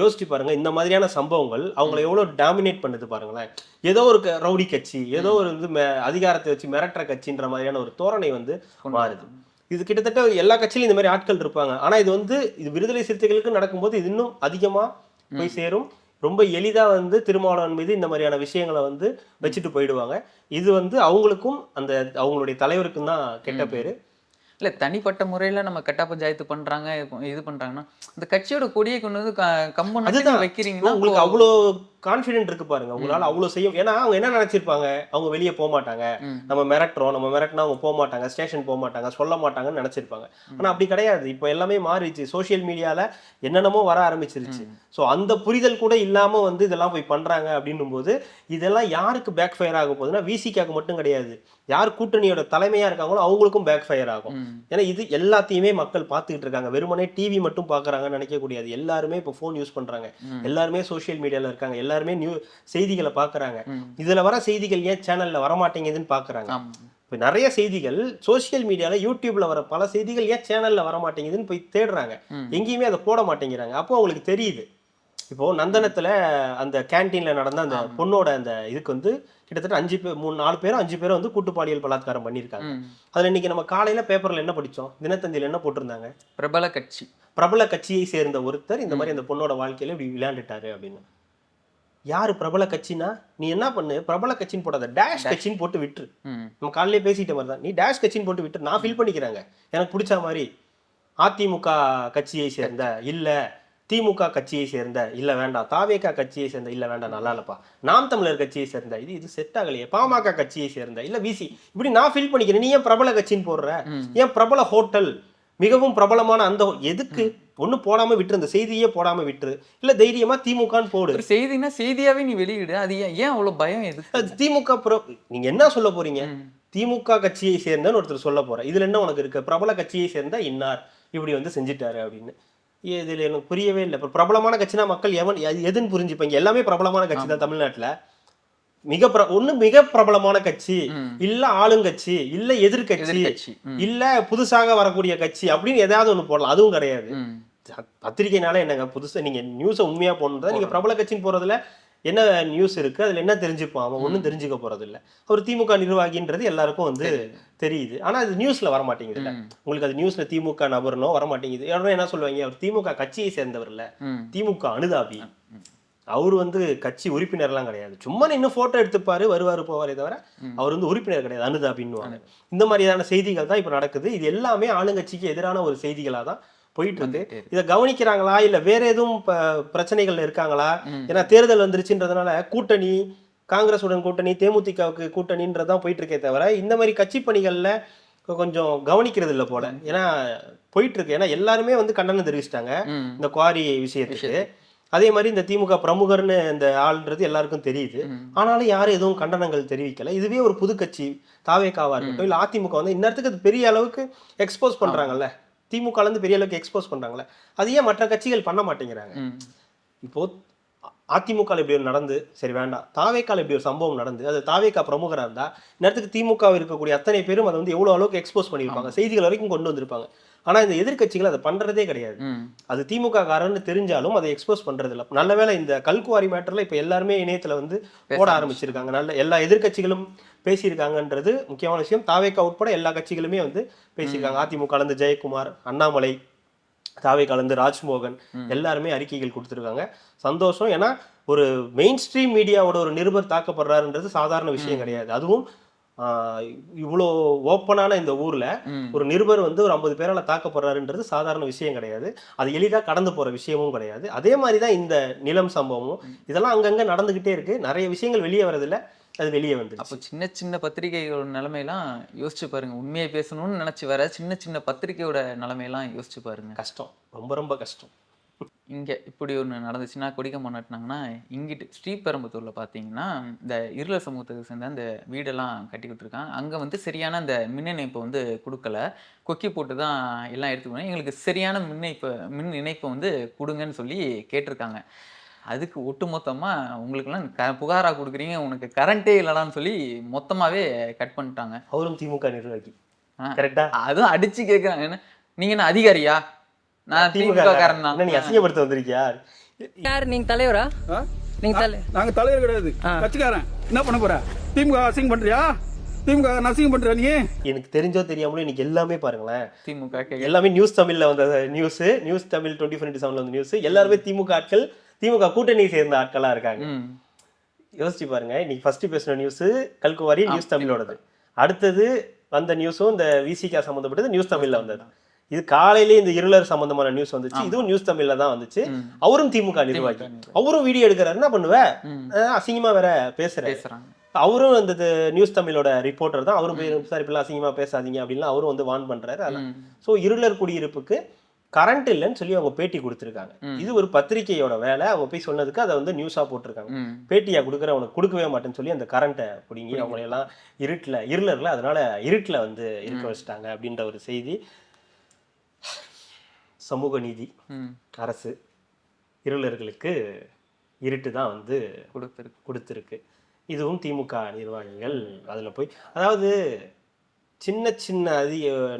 [SPEAKER 2] யோசிச்சு பாருங்க, இந்த மாதிரியான சம்பவங்கள் அவங்களை எவ்வளவு டாமினேட் பண்ணுது பாருங்களேன். ஏதோ ஒரு ரவுடி கட்சி, ஏதோ ஒரு வந்து அதிகாரத்தை வச்சு மிரட்டுற கட்சின்ற மாதிரியான ஒரு தோரணை வந்து மாறுது. இது கிட்டத்தட்ட எல்லா கட்சியிலும் இந்த மாதிரி ஆட்கள் இருப்பாங்க. ஆனா இது வந்து இது விடுதலை சிறுத்தைகளுக்கு நடக்கும்போது இது இன்னும் அதிகமா போய் சேரும். ரொம்ப எளிதா வந்து திருமாவளவன் மீது இந்த மாதிரியான விஷயங்களை வந்து வச்சுட்டு போயிடுவாங்க. இது வந்து அவங்களுக்கும் அந்த அவங்களுடைய தலைவருக்கும் தான் கெட்ட பேரு.
[SPEAKER 3] இல்ல தனிப்பட்ட முறையில நம்ம கட்டா பஞ்சாயத்து பண்றாங்க, இது பண்றாங்கன்னா இந்த கட்சியோட கொடியை கொண்டு வந்து கம்பு நட்டு வைக்கிறீங்கன்னா
[SPEAKER 2] உங்களுக்கு அவ்வளோ கான்ஃபிடென்ட் இருக்கு பாருங்க, உங்களால அவ்வளோ செய்யும். ஏன்னா அவங்க என்ன நினைச்சிருப்பாங்க, அவங்க வெளியே போக மாட்டாங்க, நம்ம மிரட்டுறோம், நம்ம மிரட்டினா அவங்க போக மாட்டாங்க, ஸ்டேஷன் போக மாட்டாங்க, சொல்ல மாட்டாங்கன்னு நினைச்சிருப்பாங்க. ஆனா அப்படி கிடையாது. இப்போ எல்லாமே மாறிடுச்சு, சோசியல் மீடியால என்னென்னமோ வர ஆரம்பிச்சிருச்சு. ஸோ அந்த புரிதல் கூட இல்லாம வந்து இதெல்லாம் போய் பண்றாங்க அப்படின்னும் போது இதெல்லாம் யாருக்கு பேக் ஃபயர் ஆக போகுதுன்னா விசிகாக்கு மட்டும் கிடையாது, யார் கூட்டணியோட தலைமையா இருக்காங்களோ அவங்களுக்கும் பேக் ஃபயர் ஆகும். ஏன்னா இது எல்லாத்தையுமே மக்கள் பார்த்துக்கிட்டு இருக்காங்க. வெறுமனே டிவி மட்டும் பார்க்குறாங்கன்னு நினைக்க கூடாது. எல்லாருமே இப்போ ஃபோன் யூஸ் பண்றாங்க, எல்லாருமே சோசியல் மீடியால இருக்காங்க, எல்லாருமே செய்திகளை பார்க்குறாங்க. இதுல வர செய்திகள் ஏன் சேனல்ல வரமாட்டேங்குதுன்னு பார்க்குறாங்க. இப்போ நிறைய செய்திகள் சோசியல் மீடியால யூடியூப்ல வர பல செய்திகள் ஏன் சேனல்ல வரமாட்டேங்குதுன்னு போய் தேடுறாங்க, எங்கேயுமே அதை போட மாட்டேங்கிறாங்க. அப்போ அவங்களுக்கு தெரியுது. இப்போ நந்தனத்துல அந்த கேன்டீன்ல நடந்த அந்த பொண்ணோட அந்த இதுக்கு வந்து கிட்டத்தட்ட 4 பேரும் 5 பேரும் வந்து கூட்டுப்பாலியல் பலாத்காரம் பண்ணியிருக்காங்க. அதுல இன்னைக்கு நம்ம காலையில பேப்பர்ல என்ன படிச்சோம், தினத்தந்தியில என்ன போட்டிருந்தாங்க, பிரபல கட்சியை சேர்ந்த ஒருத்தர் இந்த மாதிரி அந்த பொண்ணோட வாழ்க்கையில இப்படி விளையாண்டுட்டாரு அப்படின்னு. யாரு பிரபல கட்சினா, நீ என்ன பண்ணு, பிரபல கட்சின்னு போடாத, டேஷ் கட்சின்னு போட்டு விட்டுரு. நம்ம காலையிலே பேசிட்ட மாதிரி தான், நீ டேஷ் கட்சின்னு போட்டு விட்டு நான் ஃபீல் பண்ணிக்கிறாங்க எனக்கு பிடிச்ச மாதிரி. அதிமுக கட்சியை சேர்ந்த இல்ல, திமுக கட்சியை சேர்ந்த இல்ல வேண்டாம், தாவேகா கட்சியை சேர்ந்த இல்ல வேண்டாம் நல்லா இல்லப்பா, நாம் தமிழர் கட்சியை சேர்ந்த இது செட் ஆகலையே, பாமக கட்சியை சேர்ந்த இல்ல விசி, இப்படி நான் ஃபீல் பண்ணிக்கிறேன். நீ ஏன் பிரபல கட்சின்னு போடுற, ஏன் பிரபல ஹோட்டல், மிகவும் பிரபலமான அந்த எதுக்கு ஒண்ணு போடாம விட்டுரு, அந்த செய்தியே போடாம விட்டுரு, இல்ல தைரியமா திமுகன்னு போடு.
[SPEAKER 3] செய்தினா செய்தியாவே நீ வெளியிடு. அது ஏன் அவ்வளவு பயம் எதுக்கு?
[SPEAKER 2] திமுக நீங்க என்ன சொல்ல போறீங்க, திமுக கட்சியை சேர்ந்தன்னு ஒருத்தர் சொல்ல போற, இதுல என்ன உனக்கு இருக்கு, பிரபல கட்சியை சேர்ந்த இன்னார் இப்படி வந்து செஞ்சுட்டாரு அப்படின்னு. இதுல எனக்கு புரியவே இல்லை. இப்போ பிரபலமான கட்சினா மக்கள் எதுன்னு புரிஞ்சுப்பாங்க. எல்லாமே பிரபலமான கட்சி தான் தமிழ்நாட்டுல. மிக பிரபலமான கட்சி இல்ல ஆளுங்கட்சி இல்ல எதிர்கட்சி இல்ல புதுசாக வரக்கூடிய கட்சி அப்படின்னு ஏதாவது ஒண்ணு போடலாம். அதுவும் கிடையாது. பத்திரிகைனால என்னங்க புதுசா நீங்க நியூஸை உண்மையா போடணும். நீங்க பிரபல கட்சின்னு போறதுல என்ன நியூஸ் இருக்கு, அதுல என்ன தெரிஞ்சுப்பான், அவன் ஒன்றும் தெரிஞ்சுக்க போறது இல்லை. அவர் திமுக நிர்வாகின்றது எல்லாருக்கும் வந்து தெரியுது. ஆனா அது நியூஸ்ல வர மாட்டேங்குது இல்ல உங்களுக்கு, அது நியூஸ்ல திமுக நபர்னோ வர மாட்டேங்குது. யாரும் என்ன சொல்லுவாங்க, அவர் திமுக கட்சியை சேர்ந்தவர் இல்ல, திமுக அனுதாபி, அவர் வந்து கட்சி உறுப்பினர்லாம் கிடையாது, சும்மா இன்னும் போட்டோ எடுத்துப்பாரு வருவாரு போவாரே தவிர அவர் வந்து உறுப்பினர் கிடையாது, அனுதாபின்னுவாங்க. இந்த மாதிரியான செய்திகள் தான் இப்ப நடக்குது. இது எல்லாமே ஆளுங்கட்சிக்கு எதிரான ஒரு செய்திகளா தான் போயிட்டு இருக்கு. இதை கவனிக்கிறாங்களா இல்ல வேற எதுவும் பிரச்சனைகள் இருக்காங்களா? ஏன்னா தேர்தல் வந்துருச்சுன்றதுனால கூட்டணி, காங்கிரஸுடன் கூட்டணி, தேமுதிகவுக்கு கூட்டணின்றதான் போயிட்டு இருக்கே தவிர இந்த மாதிரி கட்சி பணிகள்ல கொஞ்சம் கவனிக்கிறது இல்லை போல. ஏன்னா போயிட்டு இருக்கு. ஏன்னா எல்லாருமே வந்து கண்டனம் தெரிவிச்சிட்டாங்க இந்த குவாரி விஷயத்துக்கு. அதே மாதிரி இந்த திமுக பிரமுகர்னு இந்த ஆள்ன்றது எல்லாருக்கும் தெரியுது. ஆனாலும் யாரும் எதுவும் கண்டனங்கள் தெரிவிக்கல. இதுவே ஒரு புது கட்சி தாவேகாவா இருக்கட்டும் இல்ல அதிமுக வந்து இந்நேரத்துக்கு அது பெரிய அளவுக்கு எக்ஸ்போஸ் பண்றாங்கல்ல, திமுக இருந்து பெரிய அளவுக்கு எக்ஸ்போஸ் பண்றாங்களே, அது ஏன் மற்ற கட்சிகள் பண்ண மாட்டேங்கிறாங்க? இப்போ அதிமுக இப்படி ஒரு நடந்து சரி வேண்டாம், தாவேகால இப்படி ஒரு சம்பவம் நடந்து அது தாவேகா பிரமுகரா இருந்தா நேரத்துக்கு திமுக இருக்கக்கூடிய அத்தனை பேரும் அதை வந்து எவ்வளவு அளவுக்கு எக்ஸ்போஸ் பண்ணியிருப்பாங்க, செய்திகள் வரைக்கும் கொண்டு வந்திருப்பாங்க. ஆனா இந்த எதிர்கட்சிகள் அதை பண்றதே கிடையாது. அது திமுக காரன்னு தெரிஞ்சாலும் அதை எக்ஸ்போஸ் பண்றது இல்லை. நல்ல வேளை இந்த கல்குவாரி மேட்டர்ல இப்ப எல்லாருமே இணையத்துல வந்து போட ஆரம்பிச்சிருக்காங்க. நல்ல எல்லா எதிர்கட்சிகளும் பேசியிருக்காங்கன்றது முக்கியமான விஷயம். தாவேகா உட்பட எல்லா கட்சிகளுமே வந்து பேசியிருக்காங்க. அதிமுக இருந்து ஜெயக்குமார், அண்ணாமலை, தாவேகால இருந்து ராஜ்மோகன் எல்லாருமே அறிக்கைகள் கொடுத்துருக்காங்க. சந்தோஷம். ஏன்னா ஒரு மெயின் ஸ்ட்ரீம் மீடியாவோட ஒரு நிருபர் தாக்கப்படுறாருன்றது சாதாரண விஷயம் கிடையாது. அதுவும் இவ்வளோ ஓப்பனான இந்த ஊர்ல ஒரு நிருபர் வந்து ஒரு 50 பேரால தாக்கப்படுறாருன்றது சாதாரண விஷயம் கிடையாது. அது எளிதாக கடந்து போற விஷயமும் கிடையாது. அதே மாதிரி தான் இந்த நிலம் சம்பவமும் இதெல்லாம் அங்கங்க நடந்துகிட்டே இருக்கு. நிறைய விஷயங்கள் வெளியே வரதில்ல, அது வெளியே வந்து.
[SPEAKER 3] அப்போ சின்ன சின்ன பத்திரிகையோட நிலைமையெல்லாம் யோசிச்சு பாருங்க. உண்மையை பேசணும்னு நினைச்சு வர சின்ன சின்ன பத்திரிகையோட நிலைமையெல்லாம் யோசிச்சு பாருங்க.
[SPEAKER 2] கஷ்டம், ரொம்ப ரொம்ப கஷ்டம்.
[SPEAKER 3] இங்கே இப்படி ஒன்று நடந்துச்சுன்னா கொடிக்கம்பம் நட்டினாங்கன்னா, இங்கிட்டு ஸ்ரீபெரும்புத்தூரில் பார்த்தீங்கன்னா இந்த இருளர் சமூகத்துக்கு சேர்ந்த அந்த வீடெல்லாம் கட்டி கொடுத்துருக்காங்க. அங்கே வந்து சரியான அந்த மின் இணைப்பை வந்து கொடுக்கல, கொக்கி போட்டு தான் எல்லாம் எடுத்துக்கணும், எங்களுக்கு சரியான மின் இணைப்பை வந்து கொடுங்கன்னு சொல்லி கேட்டிருக்காங்க. அதுக்கு ஒட்டுமொத்தமாக உங்களுக்கெல்லாம் புகாராக கொடுக்குறீங்க, உனக்கு கரண்ட்டே இல்லடான்னு சொல்லி மொத்தமாகவே கட் பண்ணிட்டாங்க.
[SPEAKER 2] அவரும் திமுக நிர்வாகி கரெக்டா?
[SPEAKER 3] அதுவும் அடிச்சு கேட்குறாங்க, என்ன நீங்கள் என்ன அதிகாரியா? நான் திமுக காரன் தான்.
[SPEAKER 2] நீ அசிங்கப்படுத்த வந்திருக்கியா?
[SPEAKER 4] யார் நீங்க தலைவரா? நீங்க
[SPEAKER 5] நாங்க தலைவர் கிடையாது, கட்சிக்காரன். என்ன பண்ண போற? திமுக அசிங்கம் பண்றியா? திமுக அசிங்கம் பண்றியா நீ?
[SPEAKER 2] எனக்கு தெரிஞ்சோ தெரியாமலும் இன்னைக்கு எல்லாமே பாருங்களேன்,
[SPEAKER 3] திமுக
[SPEAKER 2] எல்லாமே நியூஸ் தமிழ்ல வந்த நியூஸ் தமிழ் 24/7 வந்த நியூஸ், எல்லாருமே திமுக ஆட்கள், திமுக கூட்டணியை சேர்ந்த ஆட்களா இருக்காங்க. யோசிச்சு பாருங்க. இன்னைக்கு ஃபர்ஸ்ட் பேசின நியூஸ் கல்குவாரி நியூஸ் தமிழோடது, அடுத்தது வந்த நியூஸும் இந்த விசிகா சம்பந்தப்பட்டது நியூஸ் தமிழ்ல வந்தது. இது காலையிலே இந்த இருளர் சம்பந்தமான நியூஸ் வந்துச்சு, இதுவும் நியூஸ் தமிழ்ல தான் வந்துச்சு. அவரும் திமுக நிர்வாகி, அவரும் வீடியோ எடுக்கிறாரு. என்ன பண்ணுவ, அசிங்கமா வேற பேசுறாங்க. அவரும் அந்த நியூஸ் தமிழோட ரிப்போர்ட்டர் தான், அவரும் சார் இப்பெல்லாம் அசிங்கமா பேசாதீங்க அப்படின்னு அவரும் வந்து வார்ன் பண்றாரு. ஸோ இருளர் குடியிருப்புக்கு கரண்ட் இல்லைன்னு சொல்லி அவங்க பேட்டி கொடுத்துருக்காங்க. இது ஒரு பத்திரிகையோட வேலை. அவங்க போய் சொன்னதுக்கு அதை வந்து நியூஸா போட்டிருக்காங்க. பேட்டியா கொடுக்குற அவனுக்கு கொடுக்கவே மாட்டேன்னு சொல்லி அந்த கரண்ட்டை பிடிங்கி அவங்களையெல்லாம் இருளர்ல அதனால இருட்டில் வந்து இருக்க வச்சுட்டாங்க அப்படின்ற ஒரு செய்தி. சமூக நீதி அரசு இருளர்களுக்கு இருட்டு தான் வந்து கொடுத்துருக்கு. இதுவும் திமுக நிர்வாகிகள் அதில் போய், அதாவது சின்ன சின்ன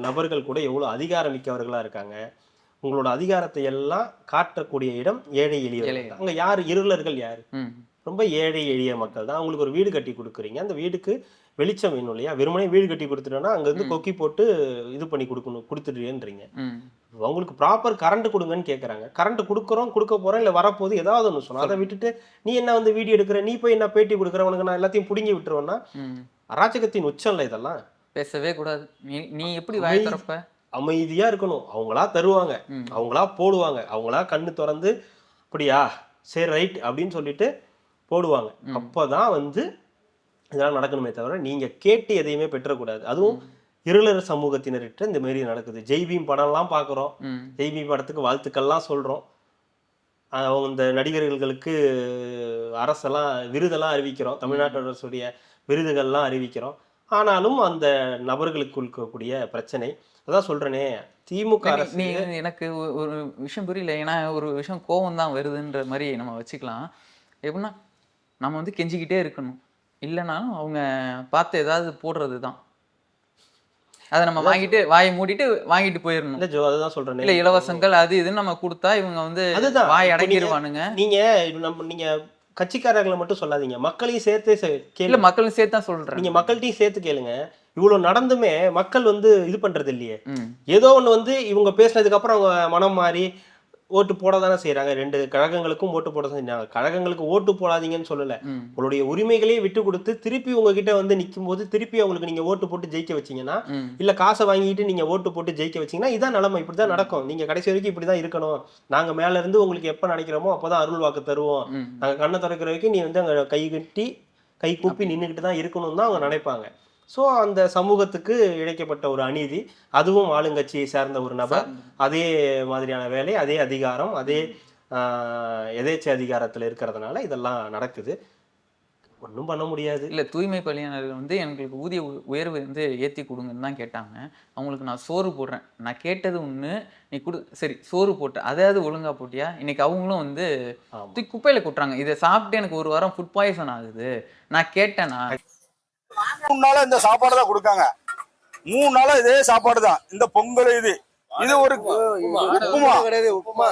[SPEAKER 2] நபர்கள் கூட எவ்வளோ அதிகாரம் மிக்கவர்களாக இருக்காங்க. உங்களோட அதிகாரத்தை எல்லாம் காட்டக்கூடிய இடம் ஏழை எளியவர்கள். அங்கே யார் இருளர்கள்? யார்? ரொம்ப ஏழை எளிய மக்கள் தான். அவங்களுக்கு ஒரு வீடு கட்டி கொடுக்குறீங்க, அந்த வீடுக்கு வெளிச்சம் வேணும் இல்லையா? வெறுமனே வீடு கட்டி கொடுத்துட்டோன்னா அங்கேருந்து கொக்கி போட்டு இது பண்ணி கொடுத்துடுறீன்றீங்க. அவங்களுக்கு ப்ராப்பர் கரண்ட் கொடுங்கன்னு கேட்குறாங்க. கரண்ட் கொடுக்க போகிறோம் இல்லை வரப்போது ஏதாவது ஒன்று சொன்னோம், அதை விட்டுட்டு நீ என்ன வந்து வீடியோ எடுக்கிற, நீ போய் என்ன பேட்டி கொடுக்குற, உனக்கு நான் எல்லாத்தையும் பிடுங்கி விட்டுருவேன்னா அராஜகத்தின் உச்சம் இல்லை இதெல்லாம்.
[SPEAKER 3] பேசவே கூடாது. நீ எப்படி வாய் திறப்ப?
[SPEAKER 2] அமைதியா இருக்கணும். அவங்களா தருவாங்க, அவங்களா போடுவாங்க, அவங்களா கண்ணு திறந்து அப்படியா சரி ரைட் அப்படின்னு சொல்லிட்டு போடுவாங்க. அப்போதான் வந்து இதெல்லாம் நடக்கணுமே தவிர நீங்க கேட்டு எதையுமே பெற்றக்கூடாது. அதுவும் இருளர் சமூகத்தினர்கிட்ட இந்த மாதிரி நடக்குது. ஜெய்பீம் படம்லாம் பார்க்குறோம், ஜெய்பீம் படத்துக்கு வாழ்த்துக்கள்லாம் சொல்றோம், அவங்க இந்த நடிகர்களுக்கு அரசெல்லாம் விருதெல்லாம் அறிவிக்கிறோம், தமிழ்நாட்டு அரசுடைய விருதுகள்லாம் அறிவிக்கிறோம். ஆனாலும் அந்த நபர்களுக்கு இருக்கக்கூடிய பிரச்சனை அதான் சொல்றேனே. திமுக அரசு
[SPEAKER 3] எனக்கு ஒரு விஷயம் புரியல. ஏன்னா ஒரு விஷயம் கோவம் தான் வருதுன்ற மாதிரி நம்ம வச்சுக்கலாம். எப்படின்னா நம்ம வந்து கெஞ்சிக்கிட்டே இருக்கணும், இல்லைனாலும் அவங்க பார்த்து ஏதாவது போடுறது தான், அதை நம்ம வாங்கிட்டு வாயை மூடிட்டு வாங்கிட்டு போயிடணும்.
[SPEAKER 2] அதுதான் சொல்றேன். இல்ல
[SPEAKER 3] இலவசங்கள் அது இதுன்னு நம்ம கொடுத்தா இவங்க வந்து வாய் அடங்கிடுவானுங்க.
[SPEAKER 2] நீங்க கட்சிக்காரர்களை மட்டும் சொல்லாதீங்க, மக்களையும் சேர்த்து கேளு.
[SPEAKER 3] மக்களையும் சேர்த்து தான் சொல்றேன்.
[SPEAKER 2] நீங்க மக்கள்கிட்டையும் சேர்த்து கேளுங்க. இவ்வளவு நடந்துமே மக்கள் வந்து இது பண்றது இல்லையே. ஏதோ ஒண்ணு வந்து இவங்க பேசினதுக்கு அப்புறம் அவங்க மனம் மாறி ஓட்டு போட தானே செய்யறாங்க. 2 கழகங்களுக்கும் ஓட்டு போட செஞ்சாங்க. கழகங்களுக்கு ஓட்டு போடாதீங்கன்னு சொல்லல, உங்களுடைய உரிமைகளையே விட்டு கொடுத்து திருப்பி உங்ககிட்ட வந்து நிற்கும் போது திருப்பி அவங்களுக்கு நீங்க ஓட்டு போட்டு ஜெயிக்க வச்சீங்கன்னா, இல்ல காசை வாங்கிட்டு நீங்க ஓட்டு போட்டு ஜெயிக்க வச்சீங்கன்னா இதான் நிலைமை, இப்படிதான் நடக்கும். நீங்க கடைசி வரைக்கும் இப்படிதான் இருக்கணும், நாங்க மேல இருந்து உங்களுக்கு எப்ப நினைக்கிறோமோ அப்பதான் அருள் வாக்கு தருவோம், நாங்க கண்ணை திறக்கிற வரைக்கும் நீ வந்து அங்க கை கூப்பி நின்றுகிட்டு தான் இருக்கணும் தான் அவங்க நினைப்பாங்க. ஸோ அந்த சமூகத்துக்கு இழைக்கப்பட்ட ஒரு அநீதி, அதுவும் ஆளுங்கட்சியை சார்ந்த ஒரு நபர், அதே மாதிரியான வேலை, அதே அதிகாரம், அதே எதேச்சை அதிகாரத்தில் இருக்கிறதுனால இதெல்லாம் நடக்குது. ஒன்றும் பண்ண முடியாது.
[SPEAKER 3] இல்லை, தூய்மை பணியாளர்கள் வந்து எங்களுக்கு ஊதிய உயர்வு வந்து ஏற்றி கொடுங்கன்னு தான் கேட்டாங்க. அவங்களுக்கு நான் சோறு போடுறேன், நான் கேட்டது ஒன்று, நீ சரி சோறு போட்ட அதாவது ஒழுங்கா போட்டியா? இன்னைக்கு அவங்களும் வந்து குப்பையில் கொட்டுறாங்க. இதை சாப்பிட்டு எனக்கு 1 வாரம் ஃபுட் பாய்சன் ஆகுது, நான் கேட்டேன்னா
[SPEAKER 6] 3 நாளா இந்த சாப்பாடு தான் கொடுக்காங்க. 3 நாளா இதே சாப்பாடு தான். இந்த பொங்கல் இது ஒரு உப்புமா கிடையாது. உப்புமா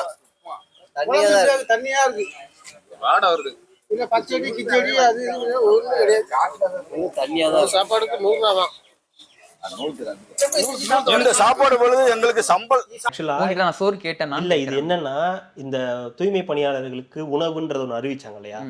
[SPEAKER 6] தண்ணியா இருக்கு, வாடை வருது. இல்ல பச்சடி கிச்சடி அது ஒண்ணு கிடையாது, தண்ணியா தான். சாப்பாடுக்கு 100 ரூபா தான். இந்த சாப்பாடு பொழுது எங்களுக்கு
[SPEAKER 2] ஆக்சுவலா
[SPEAKER 3] உங்ககிட்ட நான் சோறு கேட்டேன்னா
[SPEAKER 2] இல்ல இது என்னன்னா இந்த தூய்மை பணியாளர்களுக்கு உணவுன்றது ஒன்று அறிவிச்சாங்க இல்லையா,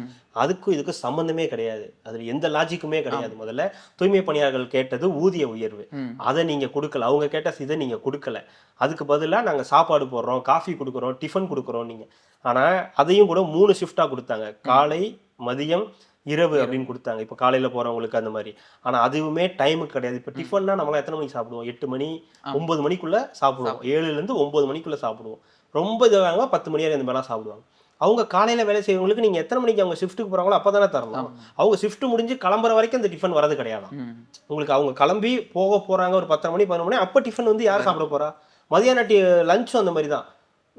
[SPEAKER 2] அதுக்கும் இதுக்கும் சம்பந்தமே கிடையாது. அதுல எந்த லாஜிக்குமே கிடையாது. முதல்ல தூய்மை பணியாளர்கள் கேட்டது ஊதிய உயர்வு, அதை நீங்க கொடுக்கல. அவங்க கேட்ட இதை நீங்க கொடுக்கல. அதுக்கு பதிலா நாங்க சாப்பாடு போடுறோம், காஃபி கொடுக்குறோம், டிஃபன் கொடுக்குறோம் நீங்க. ஆனா அதையும் கூட 3 ஷிஃப்டா கொடுத்தாங்க, காலை மதியம் இரவு அப்படின்னு கொடுத்தாங்க. இப்போ காலையில போறவங்களுக்கு அந்த மாதிரி. ஆனா அதுவுமே டைமுக்கு கிடையாது. இப்போ டிஃபன்னா நம்மளாம் எத்தனை மணிக்கு சாப்பிடுவோம்? 8 மணி 9 மணிக்குள்ள சாப்பிடுவோம். 7ல இருந்து 9 மணிக்குள்ள சாப்பிடுவோம். ரொம்ப இதுவாங்க 10 மணி வரை இந்த மாதிரிலாம் சாப்பிடுவாங்க. அவங்க காலையில வேலை செய்யறவங்களுக்கு நீங்க எத்தனை மணிக்கு அவங்க ஷிஃப்ட்டுக்கு போறாங்களோ அப்பதானே தரணும். அவங்க ஷிஃப்ட் முடிஞ்சு கிளம்புற வரைக்கும் இந்த டிஃபன் வரது கிடையாது. உங்களுக்கு அவங்க கிளம்பி போக போறாங்க ஒரு 10 மணி 11 மணி, அப்ப டிஃபன் வந்து யார் சாப்பிட போறா? மதியான லஞ்சும் அந்த மாதிரி தான்.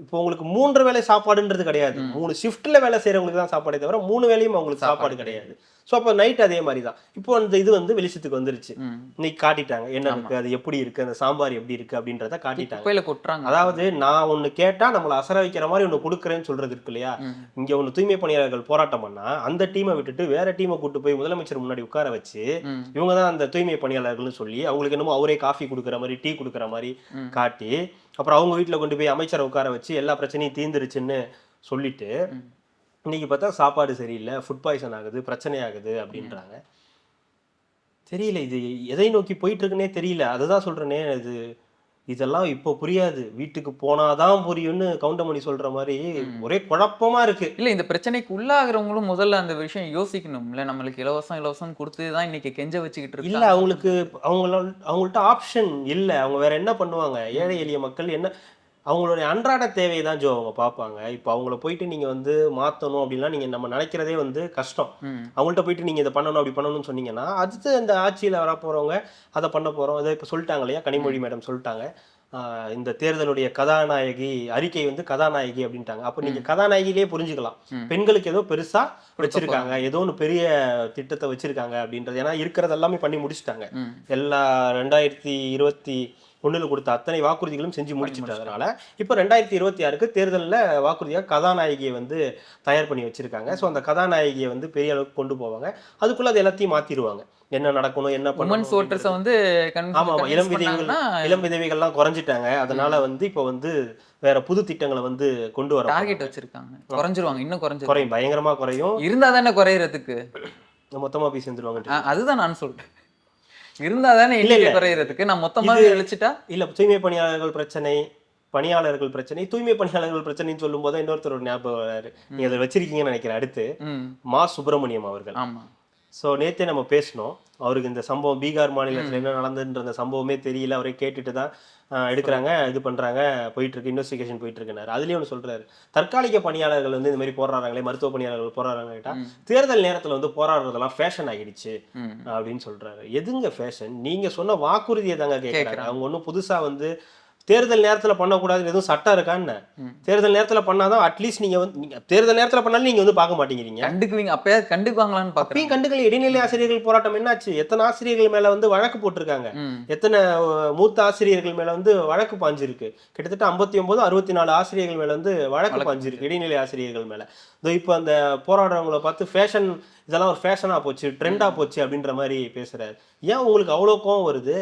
[SPEAKER 2] இப்போ உங்களுக்கு 3 வேளை சாப்பாடுன்றது கிடையாது. 3 ஷிஃப்ட்ல வேலை செய்யறவங்களுக்கு தான் சாப்பாடே தவிர 3 வேளையும் அவங்களுக்கு சாப்பாடு கிடையாது. ஸோ அப்போ நைட் அதே மாதிரி தான். இப்போ அந்த இது வந்து வெளிச்சத்துக்கு வந்துருச்சு. இன்னைக்கு காட்டிட்டாங்க என்ன இருக்கு, அது எப்படி இருக்கு, அந்த சாம்பார் எப்படி இருக்கு அப்படின்றத காட்டிட்டாங்க. அதாவது நான் ஒண்ணு கேட்டா நம்மளை அசர வைக்கிற மாதிரி ஒண்ணு கொடுக்குறேன்னு சொல்றது இருக்கு இல்லையா. இங்க ஒண்ணு தூய்மை பணியாளர்கள் போராட்டம் பண்ணா அந்த டீமை விட்டுட்டு வேற டீமை கூட்டு போய் முதலமைச்சர் முன்னாடி உட்கார வச்சு இவங்க தான் அந்த தூய்மை பணியாளர்கள்னு சொல்லி அவங்களுக்கு என்னமோ அவரே காஃபி கொடுக்குற மாதிரி டீ கொடுக்குற மாதிரி காட்டி, அப்புறம் அவங்க வீட்டில் கொண்டு போய் அமைச்சரை உட்கார வச்சு எல்லா பிரச்சனையும் தீர்ந்துருச்சுன்னு சொல்லிட்டு இன்னைக்கு பார்த்தா சாப்பாடு சரியில்லை, ஃபுட் பாய்சன் ஆகுது, பிரச்சனை ஆகுது அப்படின்றாங்க. தெரியல இது எதை நோக்கி போயிட்டு இருக்குன்னே தெரியல. அதுதான் சொல்றேனே, இதெல்லாம் இப்போ புரியாது, வீட்டுக்கு போனாதான் புரியும்னு கவுண்டமணி சொல்ற மாதிரி ஒரே குழப்பமா இருக்கு.
[SPEAKER 3] இல்ல இந்த பிரச்சனைக்கு உள்ளாகிறவங்களும் முதல்ல அந்த விஷயம் யோசிக்கணும்ல. நம்மளுக்கு இலவசம் கொடுத்துதான் இன்னைக்கு கெஞ்ச வச்சுக்கிட்டு இருக்கு.
[SPEAKER 2] இல்ல அவங்கள்ட்ட ஆப்ஷன் இல்ல. அவங்க வேற என்ன பண்ணுவாங்க? ஏழை எளிய மக்கள் என்ன அவங்களுடைய அன்றாட தேவையை தான் அவங்க பார்ப்பாங்க. இப்போ அவங்கள போயிட்டு நீங்க வந்து மாத்தணும் அப்படின்னா நீங்க நம்ம நினைக்கிறதே வந்து கஷ்டம். அவங்கள்ட்ட போயிட்டு நீங்க இதை பண்ணணும் அப்படி பண்ணணும்னு சொன்னீங்கன்னா அடுத்து அந்த ஆட்சியில வர போறவங்க அதை பண்ண போறோம். அதை இப்போ சொல்லிட்டாங்க இல்லையா, கனிமொழி மேடம் சொல்லிட்டாங்க, இந்த தேர்தலுடைய கதாநாயகி அறிக்கை வந்து கதாநாயகி அப்படின்ட்டாங்க. அப்போ நீங்க கதாநாயகிலேயே புரிஞ்சுக்கலாம் பெண்களுக்கு ஏதோ பெருசா வச்சிருக்காங்க, ஏதோ ஒன்று பெரிய திட்டத்தை வச்சிருக்காங்க அப்படின்றது. ஏன்னா இருக்கிறது எல்லாமே பண்ணி முடிச்சுட்டாங்க. எல்லா 2021 கொடுத்த அத்தனை வாக்குறுதிகளும் செஞ்சு முடிச்சுட்டதுனால இப்போ 2026க்கு தேர்தலில் வாக்குறுதியாக கதாநாயகியை வந்து தயார் பண்ணி வச்சிருக்காங்க. ஸோ அந்த கதாநாயகியை வந்து பெரிய அளவுக்கு கொண்டு போவாங்க. அதுக்குள்ள அது எல்லாத்தையும் மாத்திடுவாங்க. என்ன நடக்கணும், என்ன பண்ணணும்
[SPEAKER 3] வந்து
[SPEAKER 2] ஆமா இளம் விதவைகள்லாம் குறைஞ்சிட்டாங்க. அதனால வந்து இப்போ வந்து வேற புது திட்டங்களை வந்து கொண்டு வர
[SPEAKER 3] டார்கெட் வச்சிருக்காங்க. குறைஞ்சிருவாங்க, இன்னும் குறையும்,
[SPEAKER 2] பயங்கரமா குறையும்.
[SPEAKER 3] இருந்தா தானே குறையறதுக்கு
[SPEAKER 2] மொத்தமா போய் சேர்ந்துருவாங்க.
[SPEAKER 3] அதுதான் நான் சொல்றேன், இருந்தா தானே இல்லை குறையறதுக்கு. நான் மொத்தமா அழிச்சிட்டா இல்ல.
[SPEAKER 2] தூய்மை பணியாளர்கள் பிரச்சனை, பணியாளர்கள் பிரச்சனை, தூய்மை பணியாளர்கள் பிரச்சனைன்னு சொல்லும் போது இன்னொருத்தர் ஞாபகம் வராரு. நீங்க அதை வச்சிருக்கீங்கன்னு நினைக்கிறேன். அடுத்து மா சுப்பிரமணியம் அவர்கள்.
[SPEAKER 3] ஆமா.
[SPEAKER 2] ஸோ நேற்றே நம்ம பேசணும். அவருக்கு இந்த சம்பவம் பீகார் மாநிலத்தில் என்ன நடந்ததுன்ற அந்த சம்பவமே தெரியல. அவரே கேட்டுட்டு தான் எடுக்கிறாங்க, இது பண்றாங்க, போயிட்டு இருக்கு, இன்வெஸ்டிகேஷன் போயிட்டு இருக்குனாரு. அதுலயும் ஒன்று சொல்றாரு, தற்காலிக பணியாளர்கள் வந்து இந்த மாதிரி போராடுறாங்களே, மருத்துவ பணியாளர்கள் போராடுறாங்க கேட்டா தேர்தல் நேரத்துல வந்து போராடுறதெல்லாம் ஃபேஷன் ஆகிடுச்சு அப்படின்னு சொல்றாரு. எதுங்க ஃபேஷன்? நீங்க சொன்ன வாக்குறுதியை தாங்க கேட்கறாங்க. அவங்க ஒன்றும் புதுசா வந்து தேர்தல் நேரத்துல பண்ணக்கூடாதுன்னு எதுவும் சட்டம் இருக்கான்னு? தேர்தல் நேரத்துல பண்ணாதான் அட்லீஸ்ட் நீங்க வந்து தேர்தல் நேரத்துல பண்ணாலும் நீங்க வந்து பார்க்க மாட்டேங்கிறீங்க.
[SPEAKER 3] கண்டுக்குவீங்க, அப்பயே கண்டுக்குவாங்களான்னு
[SPEAKER 2] அப்பயும் கண்டுக்கல. இடைநிலை ஆசிரியர்கள் போராட்டம் என்னாச்சு? எத்தனை ஆசிரியர்கள் மேல வந்து வழக்கு போட்டிருக்காங்க, எத்தனை மூத்த ஆசிரியர்கள் மேல வந்து வழக்கு பாஞ்சிருக்கு. கிட்டத்தட்ட 59 64 ஆசிரியர்கள் மேல வந்து வழக்கு பாஞ்சிருக்கு, இடைநிலை ஆசிரியர்கள் மேல. இப்போ அந்த போராடுறவங்களை பார்த்து ஃபேஷன், இதெல்லாம் ஒரு ஃபேஷனா போச்சு, ட்ரெண்டா போச்சு அப்படின்ற மாதிரி பேசுறாரு. ஏன் உங்களுக்கு அவ்வளோ கோவம் வருது?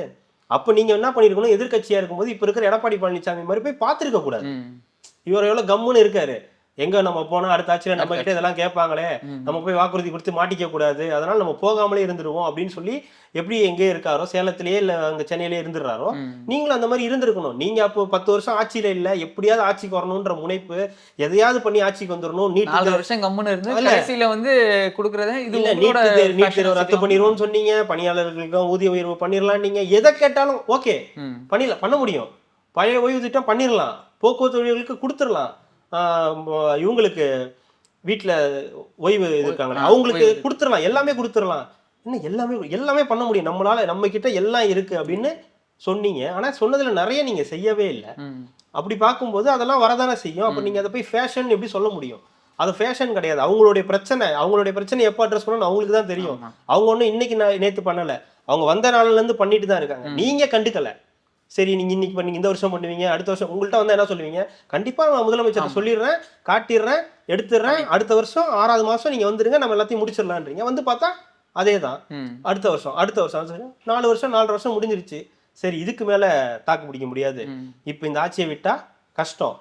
[SPEAKER 2] அப்ப நீங்க என்ன பண்ணிருக்கணும்? எதிர்கட்சியா இருக்கும்போது இப்ப இருக்கிற எடப்பாடி பழனிசாமி மாதிரி போய் பார்த்திருக்க கூடாது. இவர் எவ்வளவு கம்முன்னு இருக்காரு. எங்க நம்ம போனா அடுத்த ஆட்சியில நம்ம கிட்ட இதெல்லாம் கேட்பாங்களே, நம்ம போய் வாக்குறுதி கொடுத்து மாட்டிக்க கூடாது, அதனால நம்ம போகாமலே இருந்துருவோம் அப்படின்னு சொல்லி எப்படி எங்கே இருக்காரோ, சேலத்திலேயே இல்ல அங்க சென்னையிலேயே இருந்துடுறாரோ, நீங்களும் அந்த மாதிரி இருந்திருக்கணும். நீங்க அப்போ 10 வருஷம் ஆட்சியில இல்ல, எப்படியாவது ஆட்சிக்கு வரணும்ன்ற முனைப்பு, எதையாவது பண்ணி ஆட்சிக்கு வந்துடணும். நீட்
[SPEAKER 3] 4 வருஷம் கம்முன்னு இருந்து கடைசியில வந்து கொடுக்கறதே இது.
[SPEAKER 2] நீட் தேர்வு ரத்து பண்ணிடுவோம்னு சொன்னீங்க, பணியாளர்களுக்கும் ஊதிய உயர்வு பண்ணிடலாம். நீங்க எதை கேட்டாலும் ஓகே பண்ண முடியும். பழைய ஓய்வு திட்டம் பண்ணிடலாம், போக்குவரத்து ஊழியர்களுக்கு கொடுத்துடலாம், இவங்களுக்கு வீட்டுல ஓய்வு இருக்காங்களே அவங்களுக்கு கொடுத்துடலாம், எல்லாமே கொடுத்துடலாம். இன்னும் எல்லாமே பண்ண முடியும், நம்மளால, நம்ம கிட்ட எல்லாம் இருக்கு அப்படின்னு சொன்னீங்க. ஆனா சொன்னதுல நிறைய நீங்க செய்யவே இல்லை. அப்படி பார்க்கும்போது அதெல்லாம் வரதானே செய்யும். அப்ப நீங்க அதை போய் ஃபேஷன் எப்படி சொல்ல முடியும்? அது ஃபேஷன் கிடையாது. அவங்களுடைய பிரச்சனை எப்போ அட்ரஸ் பண்ணணும்னு அவங்களுக்கு தான் தெரியும். அவங்க ஒன்றும் இன்னைக்கு நேற்று பண்ணல, அவங்க வந்த நாள்ல இருந்து பண்ணிட்டு தான் இருக்காங்க. நீங்க கண்டுக்கல. சரி, நீங்க இன்னைக்கு பண்ணீங்க, இந்த வருஷம் பண்ணுவீங்க, அடுத்த வருஷம் உங்கள்கிட்ட வந்து என்ன சொல்லுவீங்க? கண்டிப்பா நான் முதலமைச்சர் சொல்லிடுறேன், காட்டிடுறேன், எடுத்துடுறேன், அடுத்த வருஷம் 6வது மாசம் நீங்க வந்துருங்க, நம்ம எல்லாத்தையும் முடிச்சிடலான்றீங்க. வந்து பார்த்தா அதே தான். அடுத்த வருஷம் 4 வருஷம் 4.5 வருஷம் முடிஞ்சிருச்சு. சரி இதுக்கு மேல தாக்கு பிடிக்க முடியாது, இப்போ இந்த ஆட்சியை விட்டா கஷ்டம்,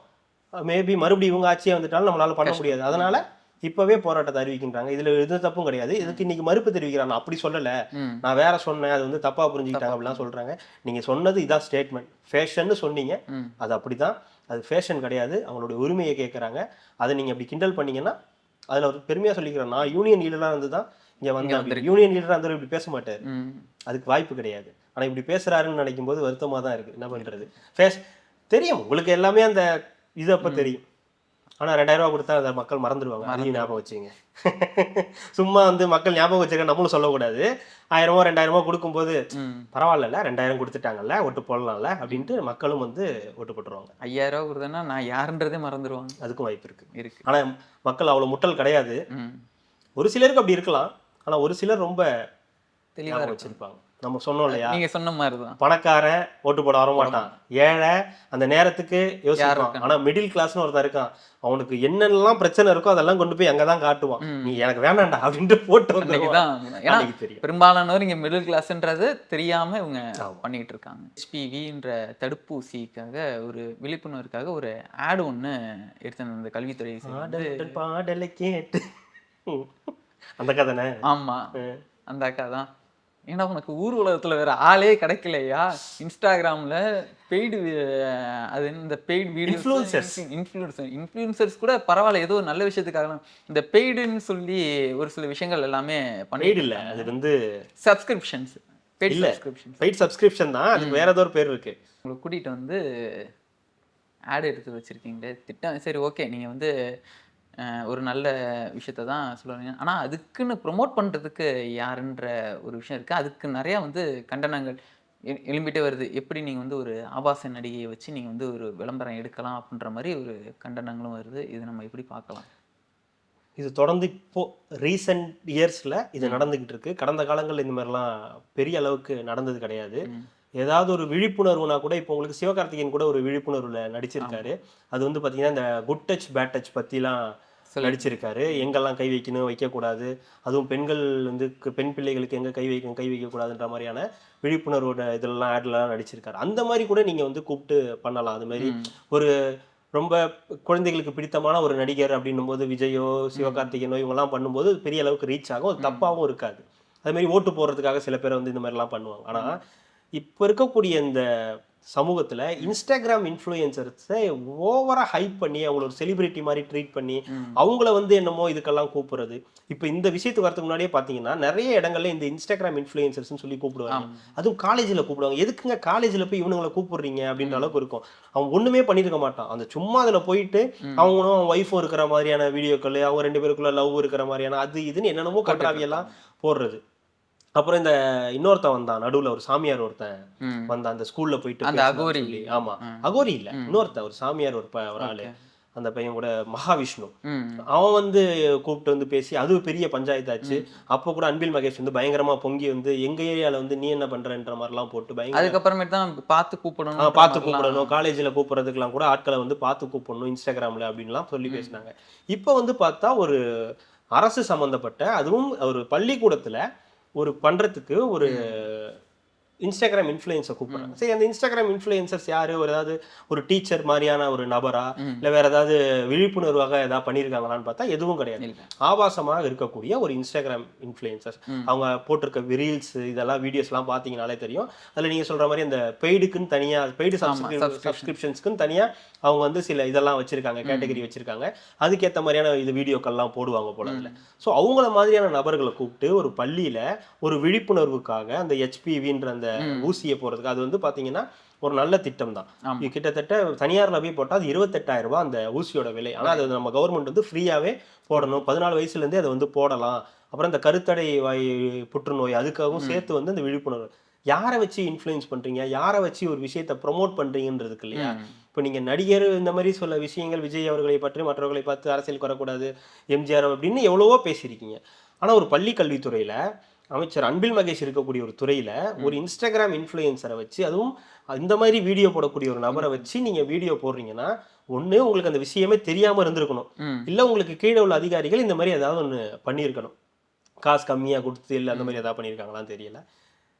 [SPEAKER 2] மேபி மறுபடியும் இவங்க ஆட்சியை வந்துட்டாலும் நம்மளால பண்ண முடியாது, அதனால இப்பவே போராட்டத்தை அறிவிக்கின்றாங்க. இதுல எது தப்பும் கிடையாது. இதுக்கு இன்னைக்கு மறுப்பு தெரிவிக்கிறாங்க, நான் அப்படி சொல்லல, நான் வேற சொன்னேன், அது வந்து தப்பா புரிஞ்சுக்கிட்டாங்க அப்படிலாம் சொல்றாங்க. நீங்க சொன்னது இதான் ஸ்டேட்மெண்ட், ஃபேஷன்னு சொன்னீங்க, அது அப்படிதான், அது ஃபேஷன் கிடையாது, அவங்களுடைய உரிமையை கேட்கறாங்க. அதை நீங்க அப்படி கிண்டல் பண்ணீங்கன்னா அதுல ஒரு பெருமையா சொல்லிக்கிறேன், நான் யூனியன் லீடரா இருந்து தான் இங்க வந்தேன். யூனியன் லீடரா இருந்தாலும் இப்படி பேச மாட்டாரு, அதுக்கு வாய்ப்பு கிடையாது. ஆனா இப்படி பேசுறாருன்னு நினைக்கும் போது வருத்தமா தான் இருக்கு. என்ன பண்றது, தெரியும் உங்களுக்கு எல்லாமே அந்த இது அப்ப தெரியும். ஆனா 2000 ரூபா கொடுத்தா அதை மக்கள் மறந்துடுவாங்க, அதையும் ஞாபகம் வச்சுங்க. சும்மா வந்து மக்கள் ஞாபகம் வச்சுக்க நம்மளும் சொல்லக்கூடாது. 1000 ரூபா 2000 ரூபா கொடுக்கும்போது பரவாயில்ல 2000 கொடுத்துட்டாங்கல்ல ஓட்டு போடலாம்ல அப்படின்ட்டு மக்களும் வந்து ஓட்டு போட்டுருவாங்க.
[SPEAKER 3] 5000 ரூபா கொடுத்தேன்னா நான் யாருன்றதே மறந்துடுவாங்க.
[SPEAKER 2] அதுக்கும் வாய்ப்பு இருக்கு. ஆனா மக்கள் அவ்வளவு முட்டல் கிடையாது. ஒரு சிலருக்கு அப்படி இருக்கலாம், ஆனா ஒரு சிலர் ரொம்ப தெளிவா வச்சிருப்பாங்க. நம்ம சொன்னோம் இல்லையா,
[SPEAKER 3] நீங்க சொன்ன மாதிரிதான்
[SPEAKER 2] பணக்காரன் ஓட்டு போட வர மாட்டான், ஏழை அந்த நேரத்துக்கு யோசிப்பான். ஆனா மிடில் கிளாஸ்னு ஒருத்தன் இருக்கான், அவனுக்கு என்னெல்லாம் பிரச்சனை இருக்கோ அதெல்லாம் கொண்டு போய் அங்கதான் காட்டுவான், நீ எனக்கு வேணாண்டா அப்படின்ட்டு போட்டு வந்து தெரியும்.
[SPEAKER 3] பெரும்பாலானவர் இங்க மிடில் கிளாஸ்ன்றது தெரியாம இவங்க பண்ணிட்டு இருக்காங்க. HPVன்ற தடுப்பூசிக்காக ஒரு விழிப்புணர்வுக்காக ஒரு ஆடு ஒண்ணு எடுத்து அந்த கல்வித்துறை
[SPEAKER 2] பாடலை கேட்டு அந்த கதைனே.
[SPEAKER 3] ஆமா அந்த அக்கா தான். ஏன்னா உனக்கு ஊர் உலகத்துல வேற ஆளே கிடைக்கலையா, இன்ஸ்டாகிராம்ல பெய்டு, அது இந்த பெய்டு வீடியோ இன்ஃப்ளூயன்சர்ஸ் கூட பரவாயில்ல, ஏதோ நல்ல விஷயத்துக்காக. இந்த பெய்டுன்னு சொல்லி ஒரு சில விஷயங்கள் எல்லாமே
[SPEAKER 2] பெய்டு இல்ல, அது வந்து
[SPEAKER 3] சப்ஸ்கிரிப்ஷன்ஸ்.
[SPEAKER 2] பெய்ட் சப்ஸ்கிரிப்ஷன் தான், அதுக்கு வேற ஏதோ ஒரு பேர் இருக்கு.
[SPEAKER 3] உங்களை கூட்டிட்டு வந்து ஆட் எடுத்து வச்சிருக்கீங்களே திட்டம், சரி ஓகே, நீங்க வந்து ஒரு நல்ல விஷயத்த தான் சொல்லுவாங்க. ஆனால் அதுக்குன்னு ப்ரொமோட் பண்ணுறதுக்கு யாருன்ற ஒரு விஷயம் இருக்குது. அதுக்கு நிறையா வந்து கண்டனங்கள் எழும்பிட்டே வருது. எப்படி நீங்கள் வந்து ஒரு ஆபாச நடிகையை வச்சு நீங்கள் வந்து ஒரு விளம்பரம் எடுக்கலாம் அப்படின்ற மாதிரி ஒரு கண்டனங்களும் வருது. இது நம்ம எப்படி பார்க்கலாம்?
[SPEAKER 2] இது தொடர்ந்து இப்போ ரீசெண்ட் இயர்ஸில் இது நடந்துக்கிட்டு இருக்கு. கடந்த காலங்களில் இந்த மாதிரிலாம் பெரிய அளவுக்கு நடந்தது கிடையாது. ஏதாவது ஒரு விழிப்புணர்வுனா கூட இப்போ உங்களுக்கு சிவகார்த்திகேயன் கூட ஒரு விழிப்புணர்வில் நடிச்சிருக்காரு. அது வந்து பார்த்தீங்கன்னா இந்த குட் டச் பேட் டச் பற்றிலாம் நடிச்சிருக்காரு. எங்கெல்லாம் கை வைக்கணும் வைக்கக்கூடாது, அதுவும் பெண்கள் வந்து பெண் பிள்ளைகளுக்கு எங்கே கை வைக்கணும் கை வைக்கக்கூடாதுன்ற மாதிரியான விழிப்புணர்வோட இதெல்லாம் ஆட்லாம் நடிச்சிருக்காரு. அந்த மாதிரி கூட நீங்கள் வந்து கூப்பிட்டு பண்ணலாம். அது மாதிரி ஒரு ரொம்ப குழந்தைகளுக்கு பிடித்தமான ஒரு நடிகர் அப்படின்னும் போது விஜயோ சிவகார்த்திகேயனோ இவங்கெல்லாம் பண்ணும்போது பெரிய அளவுக்கு ரீச் ஆகும், அது தப்பாகவும் இருக்காது. அது மாதிரி ஓட்டு போடுறதுக்காக சில பேர் வந்து இந்த மாதிரிலாம் பண்ணுவாங்க. ஆனால் இப்போ இருக்கக்கூடிய இந்த சமூகத்தில் இன்ஸ்டாகிராம் இன்ஃப்ளூயன்சர்ஸை ஓவராக ஹைப் பண்ணி அவங்கள ஒரு செலிபிரிட்டி மாதிரி ட்ரீட் பண்ணி அவங்கள வந்து என்னமோ இதுக்கெல்லாம் கூப்பிடுறது. இப்போ இந்த விஷயத்துக்கு வரதுக்கு முன்னாடியே பார்த்தீங்கன்னா நிறைய இடங்கள்ல இந்த இன்ஸ்டாகிராம் இன்ஃப்ளூயன்சர்ஸ்னு சொல்லி கூப்பிடுவாங்க. அதுவும் காலேஜில் கூப்பிடுவாங்க. எதுக்குங்க காலேஜில் போய் இவனுங்களை கூப்பிடுறீங்க அப்படின்ற அளவுக்கு இருக்கும். அவன் ஒன்றுமே பண்ணியிருக்க மாட்டான், அந்த சும்மா அதில் போயிட்டு அவங்களும் அவன் ஒய்ஃபும் இருக்கிற மாதிரியான வீடியோக்கள், அவங்க 2 பேருக்குள்ள லவ் இருக்கிற மாதிரியான அது இதுன்னு என்னென்னமோ கட்டுறாவியெல்லாம் போடுறது. அப்புறம் இந்த இன்னொருத்தன் வந்தான் நடுவுல, ஒரு சாமியார் ஒருத்தன் வந்தான் அந்த ஸ்கூல்ல போயிட்டு. ஆமா அகோரி இல்ல, இன்னொருத்தன் ஒரு சாமியார் ஒரு ஆளு, அந்த பையன் கூட மகாவிஷ்ணு, அவன் வந்து கூப்பிட்டு வந்து பேசி அது பெரிய பஞ்சாயத்தாச்சு. அப்போ கூட அன்பில் மகேஷ் வந்து பயங்கரமா பொங்கி வந்து எங்க ஏரியால வந்து நீ என்ன பண்றன்ற மாதிரிலாம் போட்டு பயங்கர
[SPEAKER 3] அதுக்கப்புறமேட்டு தான் பார்த்து கூப்பிடணும்,
[SPEAKER 2] காலேஜ்ல கூப்பிடுறதுக்கெல்லாம் கூட ஆட்களை வந்து பார்த்து கூப்பிடணும் இன்ஸ்டாகிராம்ல அப்படின்லாம் சொல்லி பேசினாங்க. இப்போ வந்து பார்த்தா ஒரு அரசு சம்பந்தப்பட்ட, அதுவும் ஒரு பள்ளிக்கூடத்துல ஒரு பண்றதுக்கு ஒரு இன்ஸ்டாகிராம் இன்ஃப்ளூயன்ஸை கூப்பிடுறாங்க. சரி, அந்த இன்ஸ்டாகிராம் இன்ஃப்ளூயன்சர்ஸ் யாரு, ஏதாவது ஒரு டீச்சர் மாதிரியான ஒரு நபரா, இல்லை வேற ஏதாவது விழிப்புணர்வாக ஏதாவது பண்ணியிருக்காங்களான்னு பார்த்தா எதுவும் கிடையாது. ஆபாசமாக இருக்கக்கூடிய ஒரு இன்ஸ்டாகிராம் இன்ஃப்ளூயன்சர்ஸ். அவங்க போட்டிருக்க ரீல்ஸ் இதெல்லாம் வீடியோஸ்லாம் பார்த்தீங்கனாலே தெரியும். அதில் நீங்கள் சொல்ற மாதிரி அந்த பெய்டுக்குன்னு தனியாக, பெய்டு சப்ஸ்கிரிப்ஷன்ஸ்க்குன்னு தனியாக அவங்க வந்து சில இதெல்லாம் வச்சிருக்காங்க, கேட்டகரி வச்சிருக்காங்க. அதுக்கேற்ற மாதிரியான இது வீடியோக்கள்லாம் போடுவாங்க போல அதில். ஸோ அவங்கள மாதிரியான நபர்களை கூப்பிட்டு ஒரு பள்ளியில ஒரு விழிப்புணர்வுக்காக அந்த HPVன்ற அந்த ஊசியை போறதுக்கு, அது வந்து பாத்தீங்கன்னா ஒரு நல்ல திட்டம் தான். கிட்டத்தட்ட தனியார்ல போய் போட்டா அது 28,000 ரூபாய் அந்த ஊசியோட விலை. ஆனா அது நம்ம கவர்மெண்ட் வந்து ஃப்ரீயாவே போடணும், 14 வயசுல இருந்தே அதை வந்து போடலாம். அப்புறம் இந்த கருத்தடை வாய் புற்றுநோய் அதுக்காகவும் சேர்த்து வந்து இந்த விழிப்புணர்வு. யாரை வச்சு இன்ஃப்ளூயன்ஸ் பண்றீங்க, யாரை வச்சு ஒரு விஷயத்தை ப்ரொமோட் பண்றீங்கன்றதுக்கு இல்லையா. இப்போ நீங்க நடிகர் இந்த மாதிரி சொல்ல விஷயங்கள், விஜய் அவர்களை பற்றி மற்றவர்களை பார்த்து அரசியலுக்கு வரக்கூடாது, எம்ஜிஆர் அப்படின்னு எவ்வளவோ பேசியிருக்கீங்க. ஆனா ஒரு பள்ளி கல்வித்துறையில அமைச்சர் அன்பில் மகேஷ் இருக்கக்கூடிய ஒரு துறையில ஒரு இன்ஸ்டாகிராம் இன்ஃப்ளூயன்சரை வச்சு, அதுவும் இந்த மாதிரி வீடியோ போடக்கூடிய ஒரு நபரை வச்சு நீங்க வீடியோ போடுறீங்கன்னா, ஒண்ணு உங்களுக்கு அந்த விஷயமே தெரியாம இருந்திருக்கணும், இல்ல உங்களுக்கு கீழே உள்ள அதிகாரிகள் இந்த மாதிரி ஏதாவது ஒண்ணு பண்ணியிருக்கணும், காசு கம்மியா கொடுத்து இல்லை அந்த மாதிரி ஏதாவது பண்ணியிருக்காங்களான்னு தெரியல.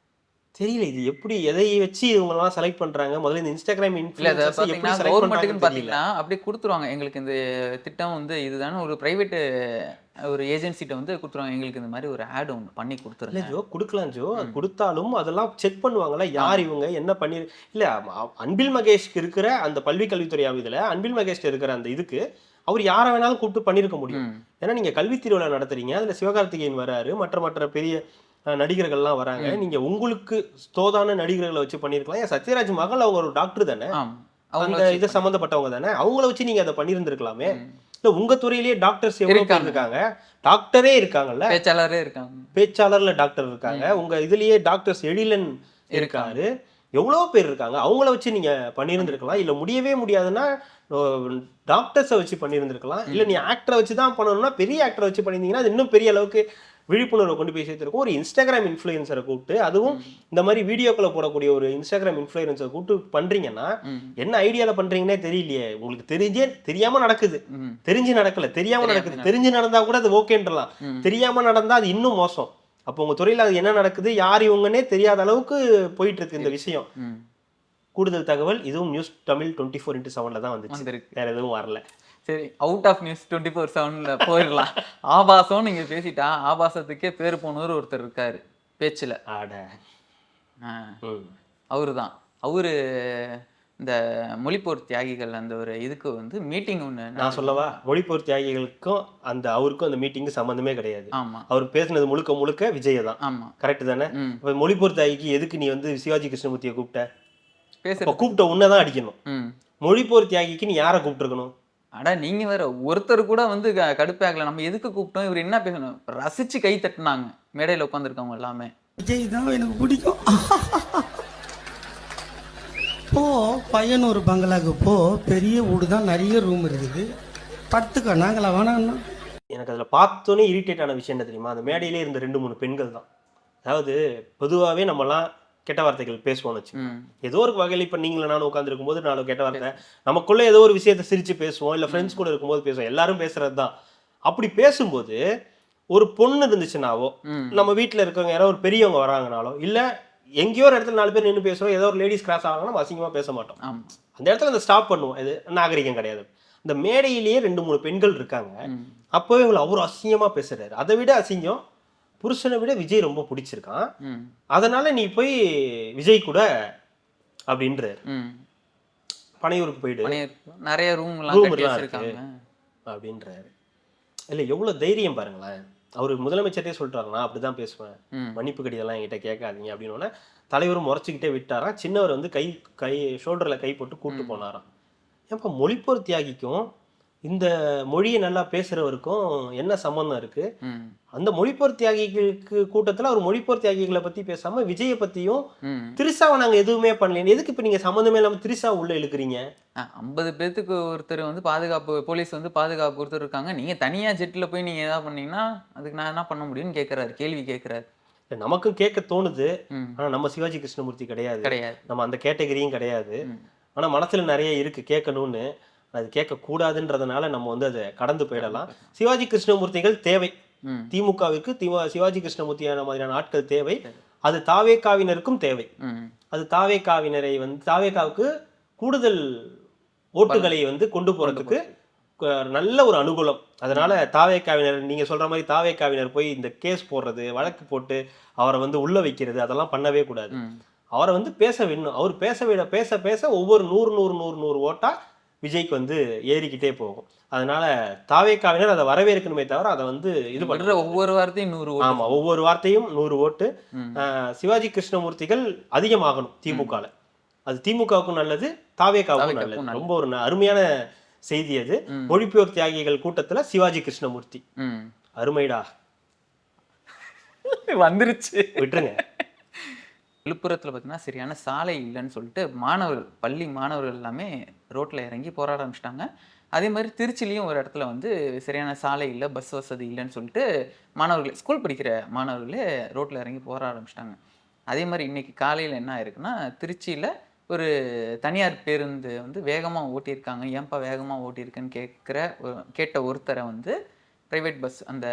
[SPEAKER 2] தெரியல இது எப்படி எதை வச்சு இவங்கெல்லாம் செலக்ட் பண்றாங்க. முதல்ல இந்த இன்ஸ்டாகிராம்
[SPEAKER 3] இல்ல அதை
[SPEAKER 2] இன்ஃப்ளூயன்சர்ஸ் எப்படி
[SPEAKER 3] பார்த்தீங்கன்னா
[SPEAKER 2] செலக்ட்
[SPEAKER 3] கவர்மெண்ட்டுக்குன்னு
[SPEAKER 2] பண்றாங்கன்னு தெரியல.
[SPEAKER 3] பார்த்தீங்கன்னா அப்படியே கொடுத்துருவாங்க. எங்களுக்கு இந்த திட்டம் வந்து இதுதானே ஒரு பிரைவேட் ஒரு ஏஜென்சிட்ட வந்து கொடுத்துருவாங்க. எங்களுக்கு இந்த மாதிரி ஒரு ஆட் ஒன்று பண்ணி
[SPEAKER 2] இல்ல
[SPEAKER 3] கொடுத்துருங்க.
[SPEAKER 2] ஜோ குடுக்கலாம் ஜோ. அது குடுத்தாலும் அதெல்லாம் செக் பண்ணுவாங்கல்ல. யார் இவங்க என்ன பண்ணி இல்ல அன்பில் மகேஷ்க்கு இருக்கிற அந்த பல்வி கல்வித்துறை இதுல அன்பில் மகேஷ்க்கு இருக்கிற அந்த இதுக்கு அவர் யாரை வேணாலும் கூப்பிட்டு பண்ணியிருக்க முடியும். ஏன்னா நீங்க கல்வி திருவிழா நடத்துறீங்க. அதுல சிவகார்த்திகேயன் வராரு, மற்ற பெரிய நடிகர்கள்லாம் வராங்க. நீங்க உங்களுக்கு தோதான நடிகர்களை வச்சு பண்ணியிருக்கலாம். ஏன் சத்யராஜ் மகள் அவங்க ஒரு டாக்டர் தானே, அந்த இது சம்மந்தப்பட்டவங்க தானே, அவங்கள வச்சு நீங்க அதை பண்ணியிருந்திருக்கலாமே. இல்ல உங்க துறையிலேயே டாக்டர்ஸ் எவ்வளவு பேர் இருக்காங்க, டாக்டரே இருக்காங்கல்ல,
[SPEAKER 3] பேச்சாளரே இருக்காங்க,
[SPEAKER 2] பேச்சாளர்ல டாக்டர் இருக்காங்க. உங்க இதுலயே டாக்டர்ஸ் எழிலன் இருக்காரு, எவ்வளவு பேர் இருக்காங்க. அவங்கள வச்சு நீங்க பண்ணியிருந்திருக்கலாம். இல்ல முடியவே முடியாதுன்னா டாக்டர்ஸை வச்சு பண்ணியிருந்திருக்கலாம். இல்ல நீ ஆக்டரை வச்சு தான் பண்ணணும்னா பெரிய ஆக்டரை வச்சு பண்ணியிருந்தீங்கன்னா அது இன்னும் பெரிய அளவுக்கு விழிப்புணர்வை கொண்டு போய் சேர்த்திருக்கும். ஒரு இன்ஸ்டாகிராம் இன்ஃப்ளூயன்சரை கூப்பிட்டு, அதுவும் இந்த மாதிரி வீடியோக்களை போடக்கூடிய ஒரு இன்ஸ்டாகிராம் இன்ஃப்ளூயன்சரை கூப்பிட்டு பண்றீங்கன்னா என்ன ஐடியால பண்றீங்கன்னே தெரியலையே. உங்களுக்கு தெரியாம நடக்குது, தெரிஞ்சு நடக்கல, தெரியாம நடக்குது. தெரிஞ்சு நடந்தா கூட அது ஓகேன்றலாம், தெரியாம நடந்தா அது இன்னும் மோசம். அப்போ உங்க துறையில அது என்ன நடக்குது, யார் இவங்கன்னே தெரியாத அளவுக்கு போயிட்டு இருக்கு இந்த விஷயம். கூடுதல் தகவல் இதுவும் நியூஸ் தமிழ் 24x7 தான் வந்துச்சு, வேற எதுவும் வரல.
[SPEAKER 3] சரி, அவுட் ஆஃப் நியூஸ் 24/7 போயிடலாம். ஆபாசம் நீங்க பேசிட்டா, ஆபாசத்துக்கே பேர் போனவர் ஒருத்தர் இருக்காரு பேச்சுல. அவருதான் அவரு இந்த மொழிப்போர் தியாகிகள் அந்த ஒரு இதுக்கு வந்து மீட்டிங் ஒண்ணு.
[SPEAKER 2] நான் சொல்லவா, மொழிப்போர் தியாகிகளுக்கும் அந்த அவருக்கும் அந்த மீட்டிங்கு சம்பந்தமே கிடையாது.
[SPEAKER 3] ஆமா,
[SPEAKER 2] அவர் பேசுனது முழுக்க முழுக்க விஜய தான்.
[SPEAKER 3] ஆமா, கரெக்ட்
[SPEAKER 2] தானே. மொழிப்போர் தியாகிக்கு எதுக்கு நீ வந்து சிவாஜி கிருஷ்ணமூர்த்தியை கூப்பிட்ட? கூப்பிட்ட உன்னதான் அடிக்கணும். மொழிப்போர் தியாகிக்கு நீ யாரை கூப்பிட்டுருக்கணும்?
[SPEAKER 3] அடா நீங்க வேற, ஒருத்தர் கூட வந்து கடுப்பாகல. நம்ம எதுக்கு கூப்பிட்டோம், இவர் என்ன பேசணும், ரசிச்சு கை தட்டினாங்க மேடையில உட்காந்துருக்கவங்க எல்லாமே.
[SPEAKER 7] விஜய் தான் எனக்கு பிடிக்கும். போ பையனூர் பங்களாக்கு போ, பெரிய வீடு தான், நிறைய ரூம் இருக்குது, படுத்துக்க. நாங்களா வேணாம்னா
[SPEAKER 2] எனக்கு அதில் பார்த்தோன்னே இரிட்டேட் ஆன விஷயம் என்ன தெரியுமா, அந்த மேடையிலே இருந்த 2-3 பெண்கள் தான். அதாவது பொதுவாகவே நம்மலாம் கெட்ட வார்த்தைகள் பேசுவோம்னு வச்சு, ஏதோ ஒரு வகையில் இப்போ நீங்களும் நானும் உட்காந்துருக்கும் போது நானும் கெட்ட வார்த்தை நமக்குள்ள ஏதோ ஒரு விஷயத்த சிரிச்சு பேசுவோம், இல்லை ஃப்ரெண்ட்ஸ் கூட இருக்கும்போது பேசுவோம், எல்லாரும் பேசுறது தான். அப்படி பேசும்போது ஒரு பொண்ணு இருந்துச்சுனாவோ, நம்ம வீட்டில் இருக்கவங்க யாரோ ஒரு பெரியவங்க வராங்கனாலோ, இல்லை எங்கேயோ ஒரு இடத்துல 4 பேர் நின்று பேசுவோம், ஏதோ ஒரு லேடிஸ் கிராஸ் ஆகாங்கன்னா நம்ம அசிங்கமாக பேச மாட்டோம். அந்த இடத்துல அந்த ஸ்டாப் பண்ணுவோம். இது நாகரிகம் கிடையாது. இந்த மேடையிலேயே 2-3 பெண்கள் இருக்காங்க, அப்போவே இவங்களை அவரு அசிங்கமாக பேசுறாரு. அதை விட அசிங்கம், புருஷனை விட விஜய் ரொம்ப பிடிச்சிருக்கான், அதனால நீ போய் விஜய் கூட அப்படின்ற பனையூருக்கு போயிடு,
[SPEAKER 3] நிறைய ரூம் இருக்கு
[SPEAKER 2] அப்படின்றாரு. இல்ல எவ்வளவு தைரியம் பாருங்களேன். அவரு முதலமைச்சரே சொல்லிட்டாரு, நான் அப்படிதான் பேசுவேன், மன்னிப்பு கடிதெல்லாம் என்கிட்ட கேட்காதீங்க அப்படின்னு. தலைவரும் முறைச்சிக்கிட்டே விட்டாராம். சின்னவர் வந்து கை ஷோல்டர்ல கை போட்டு கூப்பிட்டு போனாராம். ஏப்பா மொழிப்போர் தியாகிக்கும் இந்த மொழியை நல்லா பேசுறவருக்கும் என்ன சம்பந்தம் இருக்கு? அந்த மொழிப்போர் தியாகிகளுக்கு கூட்டத்துல அவர் மொழிப்போர் தியாகிகளை பத்தி பேசாம விஜயை பத்தியும் திரிசாவை நாங்க எதுவுமே பண்ணல, எதுக்கு இப்ப நீங்க சம்பந்தமே இல்லாம திரிசா உள்ள இழுக்கிறீங்க?
[SPEAKER 3] 50 பேத்துக்கு ஒருத்தர் வந்து பாதுகாப்பு, போலீஸ் வந்து பாதுகாப்பு ஒருத்தர் இருக்காங்க, நீங்க தனியா ஜெட்ல போய் நீங்க ஏதாவது பண்ணீங்கன்னா அதுக்கு நான் என்ன பண்ண முடியும்னு கேட்கறாரு, கேள்வி கேட்கறாரு.
[SPEAKER 2] நமக்கும் கேட்க தோணுது, ஆனா நம்ம சிவாஜி கிருஷ்ணமூர்த்தி கிடையாது, நம்ம அந்த கேட்டகரியும் கிடையாது. ஆனா மனசுல நிறைய இருக்கு கேட்கணும்னு, அது கேட்கக்கூடாதுன்றதுனால நம்ம வந்து அதை கடந்து போயிடலாம். சிவாஜி கிருஷ்ணமூர்த்திகள் தேவை திமுகவிற்கு, சிவாஜி கிருஷ்ணமூர்த்தியான மாதிரியான ஆட்கள் தேவை. அது தாவேகாவினருக்கும் தேவை. அது தாவேகாவினரை வந்து தாவேகாவுக்கு கூடுதல் ஓட்டுகளை வந்து கொண்டு போறதுக்கு நல்ல ஒரு அனுகூலம். அதனால தாவேகாவினர், நீங்க சொல்ற மாதிரி தாவேகாவினர் போய் இந்த கேஸ் போடுறது, வழக்கு போட்டு அவரை வந்து உள்ள வைக்கிறது, அதெல்லாம் பண்ணவே கூடாது. அவரை வந்து பேச வேணும். அவர் பேச பேச ஒவ்வொரு 100 ஓட்டா விஜய்க்கு வந்து ஏறிக்கிட்டே போகும். அதனால தாவேகாவினர் அதை வரவேற்கணுமே தவிர அதை வந்து இது பண்ற
[SPEAKER 3] ஒவ்வொரு வார்த்தையும் 100 ஓட்டு.
[SPEAKER 2] ஆமா, ஒவ்வொரு வார்த்தையும் 100 ஓட்டு. சிவாஜி கிருஷ்ணமூர்த்திகள் அதிகமாகணும் திமுகல. அது திமுகவுக்கும் நல்லது, தாவேகாவுக்கும் நல்லது. ரொம்ப ஒரு அருமையான செய்தி அது. மொழிப்போர் தியாகிகள் கூட்டத்துல சிவாஜி கிருஷ்ணமூர்த்தி அருமைடா
[SPEAKER 3] வந்துருச்சு,
[SPEAKER 2] விட்டுருங்க.
[SPEAKER 3] விழுப்புரத்தில் பார்த்தீங்கன்னா சரியான சாலை இல்லைன்னு சொல்லிட்டு மாணவர்கள், பள்ளி மாணவர்கள் எல்லாமே ரோட்டில் இறங்கி போராட ஆரம்பிச்சிட்டாங்க. அதே மாதிரி திருச்சிலையும் ஒரு இடத்துல வந்து சரியான சாலை இல்லை, பஸ் வசதி இல்லைன்னு சொல்லிட்டு மாணவர்களே, ஸ்கூல் படிக்கிற மாணவர்களே ரோட்டில் இறங்கி போராட ஆரம்பிச்சிட்டாங்க. அதே மாதிரி இன்னைக்கு காலையில் என்ன ஆயிருக்குன்னா, திருச்சியில் ஒரு தனியார் பேருந்து வந்து வேகமாக ஓட்டியிருக்காங்க. ஏன்பா வேகமாக ஓட்டியிருக்குன்னு கேட்ட ஒருத்தரை வந்து பிரைவேட் பஸ் அந்த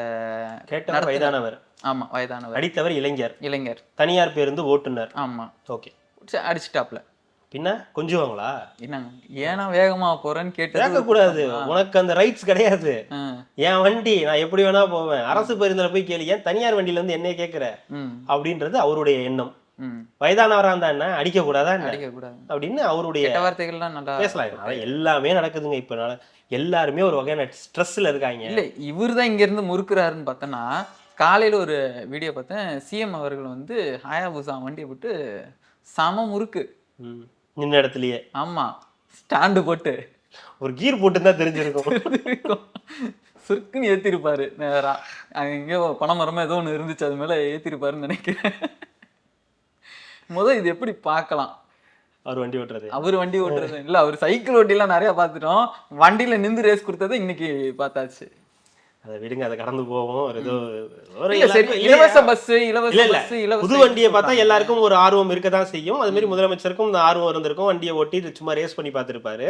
[SPEAKER 2] கேட்டவர் வயதானவர்,
[SPEAKER 3] ஆமா வயதானவர்,
[SPEAKER 2] அடித்தவர் இளைஞர்,
[SPEAKER 3] இளைஞர்,
[SPEAKER 2] தனியார் பேருந்து ஓட்டுநர்.
[SPEAKER 3] ஆமா
[SPEAKER 2] ஓகே,
[SPEAKER 3] அடிச்சிட்டாப்ல.
[SPEAKER 2] பின்ன கொஞ்சுவாங்களா?
[SPEAKER 3] என்னங்க ஏன்னா வேகமா போறேன்னு
[SPEAKER 2] கேட்கக்கூடாது, உனக்கு அந்த ரைட்ஸ் கிடையாது. என் வண்டி, நான் எப்படி வேணா போவேன், அரசு பேருந்துல போய் கேளு, ஏன் தனியார் வண்டியில இருந்து என்ன கேட்கிற அப்படின்றது அவருடைய எண்ணம். வயதானவரா இருந்தா என்ன அடிக்க கூடாதா அப்படின்னு அவருடைய
[SPEAKER 3] வார்த்தைகள்லாம் நல்லா
[SPEAKER 2] பேசலாம். அதான் எல்லாமே நடக்குதுங்க இப்ப. எல்லாருமே ஒரு வகையான ஸ்ட்ரெஸ்ல இருக்காங்க.
[SPEAKER 3] இல்ல இவர் தான் இங்க இருந்து முறுக்குறாருன்னு பார்த்தோன்னா, காலையில ஒரு வீடியோ பார்த்தேன், சிஎம் அவர்கள் வந்து ஹயாபுசா வண்டியை போட்டு சம முறுக்கு
[SPEAKER 2] நின்ன இடத்துலயே.
[SPEAKER 3] ஆமா, ஸ்டாண்டு போட்டு
[SPEAKER 2] ஒரு கீர் போட்டு தான் தெரிஞ்சிருக்கும்.
[SPEAKER 3] சுருக்குன்னு ஏத்திருப்பாரு நேரா. அங்க எங்கேயோ பனைமரமா ஏதோ ஒண்ணு இருந்துச்சு, அது மேல ஏத்திருப்பாருன்னு நினைக்கிறேன். இது எப்படி பார்க்கலாம்?
[SPEAKER 2] அவர் வண்டி ஓட்டுறது,
[SPEAKER 3] அவர் வண்டி ஓட்டுறது இல்ல, அவர் சைக்கிள் ஓட்டிலாம் நிறைய பார்த்துட்டோம். வண்டியில நின்று ரேஸ் கொடுத்தது இன்னைக்கு பார்த்தாச்சு.
[SPEAKER 2] அதை விடுங்க, அதை கடந்து போவோம். ஏதோ
[SPEAKER 3] இலவச பஸ், இலவச பஸ், இலவச
[SPEAKER 2] புது வண்டியை பார்த்தா எல்லாருக்கும் ஒரு ஆர்வம் இருக்கதான் செய்யும். அது மாதிரி முதலமைச்சருக்கும் இந்த ஆர்வம் இருந்திருக்கும். வண்டியை ஓட்டி சும்மா ரேஸ் பண்ணி பார்த்துருப்பாரு.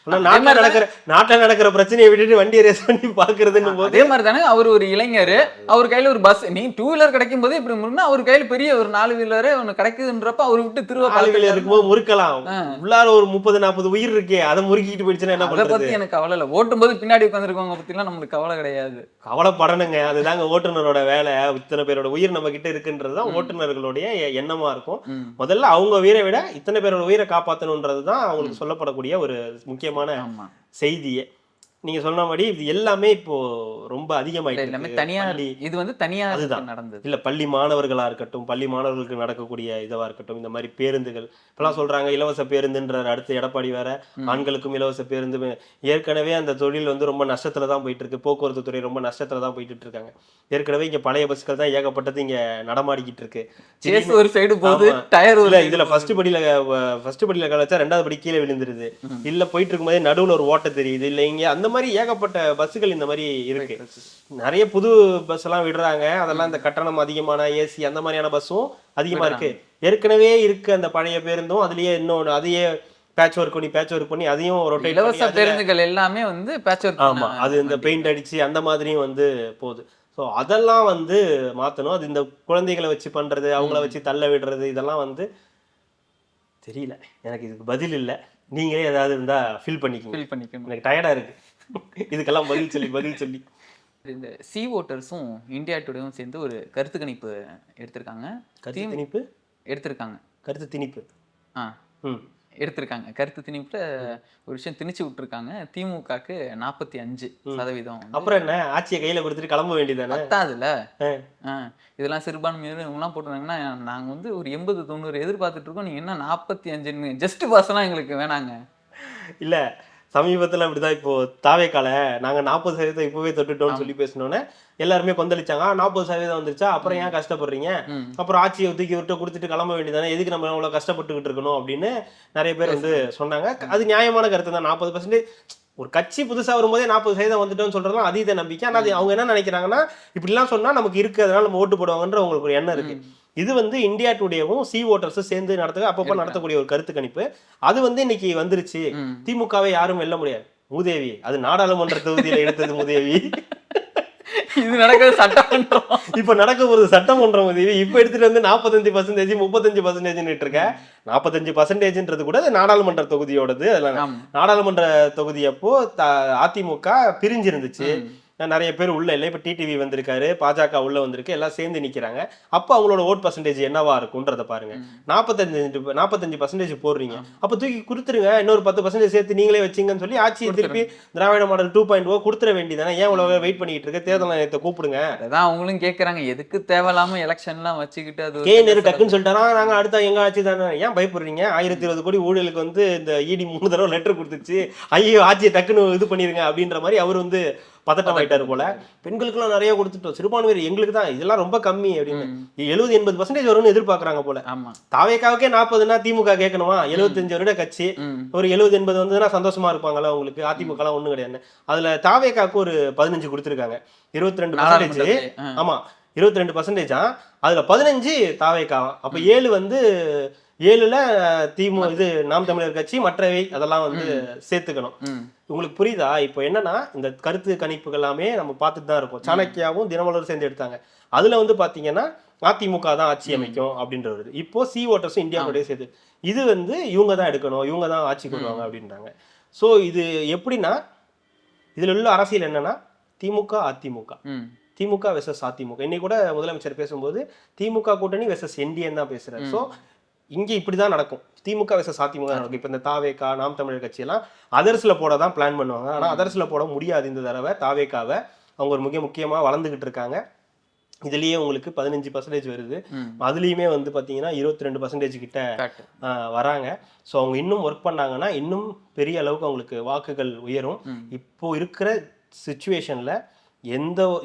[SPEAKER 2] நாட்டில் நடக்கிற பிரச்சனையை விட்டுட்டு வண்டியை ரேஸ் பண்ணி பாக்குறதுன்னு போது
[SPEAKER 3] அதே மாதிரி தானே. அவர் ஒரு இளைஞர், அவர் கையில ஒரு பஸ், நீ 2 வீலர் கிடைக்கும் போது இப்படி முன்னா அவர் கையில பெரிய ஒரு 4 வீலரே ஒண்ணு கிடைக்குதுன்றப்ப அவர் விட்டு திருவா
[SPEAKER 2] 4 வீலர் இருக்கும்போது முறுக்கலாம். உள்ளார ஒரு 30-40 உயிர் இருக்கே, அதை முறுக்கிட்டு போயிடுச்சுன்னா என்ன பண்றது?
[SPEAKER 3] அதை பத்தி எனக்கு கவலை இல்லை. ஓட்டும் போது பின்னாடி உட்காந்துருக்கவங்க பத்தி எல்லாம் நம்மளுக்கு கவலை கிடையாது.
[SPEAKER 2] கவலைப்படணுங்க, அதுதாங்க ஓட்டுநரோட வேலை. இத்தனை பேரோட உயிர் நம்ம கிட்ட இருக்குன்றதுதான் ஓட்டுநர்களுடைய எண்ணமா இருக்கும். முதல்ல அவங்க உயிரை விட இத்தனை பேரோட உயிரை காப்பாற்றணுன்றதுதான் அவங்களுக்கு சொல்லப்படக்கூடிய ஒரு முக்கியமான செய்தியே. நீங்க சொன்னபடி இது எல்லாமே இப்போ ரொம்ப அதிகமாயிட்டு.
[SPEAKER 3] தனியார் இது வந்து தனியார் நடந்தது
[SPEAKER 2] இல்ல, பள்ளி மாணவர்களா இருக்கட்டும், பள்ளி மாணவர்களுக்கு நடக்கக்கூடிய இதுவா இருக்கட்டும், இந்த மாதிரி பேருந்துகள் இப்பெல்லாம் சொல்றாங்க இலவச பேருந்துன்ற. அடுத்து எடப்பாடி வேற ஆண்களுக்கும் இலவச பேருந்து. ஏற்கனவே அந்த தொழில் வந்து ரொம்ப நஷ்டத்துல தான் போயிட்டு இருக்கு. போக்குவரத்து துறை ரொம்ப நஷ்டத்துல தான் போயிட்டு இருக்காங்க. ஏற்கனவே இங்க பழைய பஸ்கள் தான் ஏகப்பட்டது இங்க நடமாடிக்கிட்டு இருக்கு.
[SPEAKER 3] ஒரு சைடு போகுது, டயர்
[SPEAKER 2] இல்ல இதுல ஃபர்ஸ்ட் படியில கலச்சா 2வது படி கீழே விழுந்துருது. இல்ல போயிட்டு இருக்கும்போது நடுவுல ஒரு ஓட்டை தெரியுது. இல்ல இங்க அந்த மாதிரி ஏகப்பட்ட பஸ்ஸுகள் இந்த மாதிரி இருக்கு. நிறைய புது பஸ் எல்லாம் விடுறாங்க. அதெல்லாம் இந்த கட்டணம் அதிகமான ஏசி அந்த மாதிரியான பஸ்ஸும் அதிகமா இருக்கு. ஏற்கனவே இருக்கு அந்த பழைய பேருந்தும் அதுலயே இன்னொன்று அதையே பேட்ச் ஒர்க் பண்ணி அதையும் ரொட்டேட்.
[SPEAKER 3] இலவச பேருந்துகள் எல்லாமே வந்து பேட்ச் ஒர்க்.
[SPEAKER 2] ஆமா, அது இந்த பெயிண்ட் அடிச்சு அந்த மாதிரியும் வந்து போகுது. ஸோ அதெல்லாம் வந்து மாற்றணும். அது இந்த குழந்தைகளை வச்சு பண்றது, அவங்கள வச்சு தள்ள விடுறது, இதெல்லாம் வந்து தெரியல. எனக்கு இதுக்கு பதில் இல்லை. நீங்களே ஏதாவது இருந்தா ஃபீல் பண்ணிக்கணும். எனக்கு டயர்டா இருக்கு இதுக்கெல்லாம் பதில் சொல்லி.
[SPEAKER 3] இந்த சி ஓட்டர்ஸும் இந்தியா டுடேவும் சேர்ந்து ஒரு கருத்து கணிப்பு எடுத்திருக்காங்க. கருத்து திணிப்புல ஒரு விஷயம் திணிச்சு விட்டுருக்காங்க. திமுகக்கு 45%.
[SPEAKER 2] அப்புறம் என்ன, ஆட்சியை கையில கொடுத்துட்டு கிளம்ப வேண்டியதானே?
[SPEAKER 3] பத்தாதுல இதெல்லாம் சிறுபான்மையினர் இவங்கெல்லாம் போட்டுருந்தாங்கன்னா நாங்க வந்து ஒரு 80-90 எதிர்பார்த்துட்டு இருக்கோம். நீங்க என்ன 45 ஜஸ்ட் பாஸ்லாம் எங்களுக்கு வேணாங்க.
[SPEAKER 2] இல்ல சமீபத்துல அப்படிதான். இப்போ தாவேக்கால நாங்க 40% இப்பவே தொட்டுட்டோம்னு சொல்லி பேசினோன்னே எல்லாருமே கொந்தளிச்சாங்க. 40% வந்துருச்சா, அப்புறம் ஏன் கஷ்டப்படுறீங்க, அப்புறம் ஆட்சியை தூக்கி விட்டு கொடுத்துட்டு கிளம்ப வேண்டியதானே, எதுக்கு நம்ம அவ்வளவு கஷ்டப்பட்டுக்கிட்டு இருக்கணும் அப்படின்னு நிறைய பேர் வந்து சொன்னாங்க. அது நியாயமான கருத்து தான். 40% ஒரு கட்சி புதுசா வரும்போதே 40% வந்துட்டோம்னு சொல்றதுலாம் அதீத நம்பிக்கை. ஆனா அது அவங்க என்ன நினைக்கிறாங்கன்னா, இப்படிலாம் சொன்னா நமக்கு இருக்கு, அதனால நம்ம ஓட்டு போடுவாங்கன்ற உங்களுக்கு ஒரு எண்ணம் இருக்கு. இது வந்து இந்தியா டுடேவும் சி ஓட்டர்ஸும் சேர்ந்து அப்பப்போ நடத்தக்கூடிய ஒரு கருத்து கணிப்பு. அது வந்து இன்னைக்கு வந்துருச்சு. திமுகவை யாரும் வெல்ல முடியாது. மூதேவி, அது நாடாளுமன்ற தொகுதியில எடுத்தது மூதேவி.
[SPEAKER 3] இது நடக்கிறது சட்டமன்றம்.
[SPEAKER 2] இப்ப நடக்க போறது சட்டமன்றம் உதவி. இப்ப எடுத்துட்டு வந்து 45%, 35% இருக்க. 45%ன்றது கூட நாடாளுமன்ற தொகுதியோடது. அதெல்லாம் நாடாளுமன்ற தொகுதி அப்போ அதிமுக பிரிஞ்சிருந்துச்சு. நிறைய பேர் உள்ள இல்லை. இப்போ டிடிவி வந்திருக்காரு, பாஜக உள்ள வந்திருக்கு, எல்லாம் சேர்ந்து நிற்கிறாங்க. அப்போ அவங்களோட ஓட் பர்சன்டேஜ் என்னவா இருக்குன்றத பாருங்க. 45% போடுறீங்க, அப்போ தூக்கி கொடுத்துருங்க. இன்னொரு 10% சேர்த்து நீங்களே வச்சிங்கன்னு சொல்லி ஆட்சியை திருப்பி திராவிட மாடல் 2.0 கொடுத்துட வேண்டியதானே. ஏன் இவ்வளவு வெயிட் பண்ணிட்டு இருக்க? தேர்தல் நேரத்தை கூப்பிடுங்க.
[SPEAKER 3] அதான் அவங்களும் கேட்கறாங்க, எதுக்கு தேவையில்லாம எலெக்ஷன்லாம் வச்சுக்கிட்டு. அது
[SPEAKER 2] நேரு டக்குன்னு சொல்லிட்டாரா, நாங்க அடுத்த எங்க ஆட்சி தானே, ஏன் பயப்படுறீங்க? 1020 கோடி ஊழலுக்கு வந்து இந்த இடி 3 தடவை லெட்டர் கொடுத்துச்சு, ஐயோ ஆட்சியை டக்குன்னு இது பண்ணிருங்க அப்படின்ற மாதிரி அவர் வந்து பதட்டம் ஆயிட்டாரு போல. பெண்களுக்கு நிறைய கொடுத்துட்டோம், சிறுபான்மையர் எங்களுக்கு தான் இதெல்லாம் ரொம்ப கம்மி அப்படின்னு 70-80% வரும்னு எதிர்பார்க்கறாங்க போல. தாவேக்காவுக்கே 40னா திமுக கேட்கணுமா? 75 வருட கட்சி, ஒரு 70-80 வந்ததுன்னா சந்தோஷமா இருப்பாங்களா உங்களுக்கு? அதிமுக எல்லாம் ஒண்ணும் கிடையாது. அதுல தாவேக்காவுக்கு ஒரு 15 கொடுத்துருக்காங்க, 22%. ஆமா 22%. அதுல 15 தாவேக்காவா. அப்ப 7 வந்து 7ல இது நாம் தமிழர் கட்சி மற்றவை அதெல்லாம் வந்து சேர்த்துக்கணும். உங்களுக்கு புரியுதா? இப்போ என்னன்னா இந்த கருத்து கணிப்புகள் எல்லாமே நம்ம பார்த்துட்டு தான் இருக்கோம். சாணக்கியாவும் தினமலரும் சேர்ந்து எடுத்தாங்க. அதுல வந்து பாத்தீங்கன்னா அதிமுக தான் ஆட்சி அமைக்கும் அப்படின்ற வருது. இப்போ சி ஓட்டர்ஸும் இந்தியாவுடைய சேர்த்து இது வந்து இவங்க தான் எடுக்கணும், இவங்க தான் ஆட்சி கொள்வாங்க அப்படின்றாங்க. ஸோ இது எப்படின்னா இதுல உள்ள அரசியல் என்னன்னா திமுக அதிமுக, திமுக வெர்சஸ் அதிமுக. இன்னைக்கு கூட முதலமைச்சர் பேசும்போது திமுக கூட்டணி வெர்சஸ் என்டிஎன் தான் பேசுறாரு. ஸோ இங்கே இப்படிதான் நடக்கும். திமுக வெர்சஸ் அதிமுக நடக்கும். இப்போ இந்த தாவேகா நாம் தமிழர் கட்சியெல்லாம் அதர்ஸ்ல போட தான் பிளான் பண்ணுவாங்க. ஆனால் அதர்ஸ்ல போட முடியாது. இந்த தடவை தாவேகாவை அவங்க ஒரு முக்கியமாக வளர்ந்துகிட்டு இருக்காங்க. இதுலயே உங்களுக்கு 15% வருது. அதுலயுமே வந்து பாத்தீங்கன்னா 22% கிட்ட வராங்க. ஸோ அவங்க இன்னும் ஒர்க் பண்ணாங்கன்னா இன்னும் பெரிய அளவுக்கு அவங்களுக்கு வாக்குகள் உயரும். இப்போ இருக்கிற சிச்சுவேஷன்ல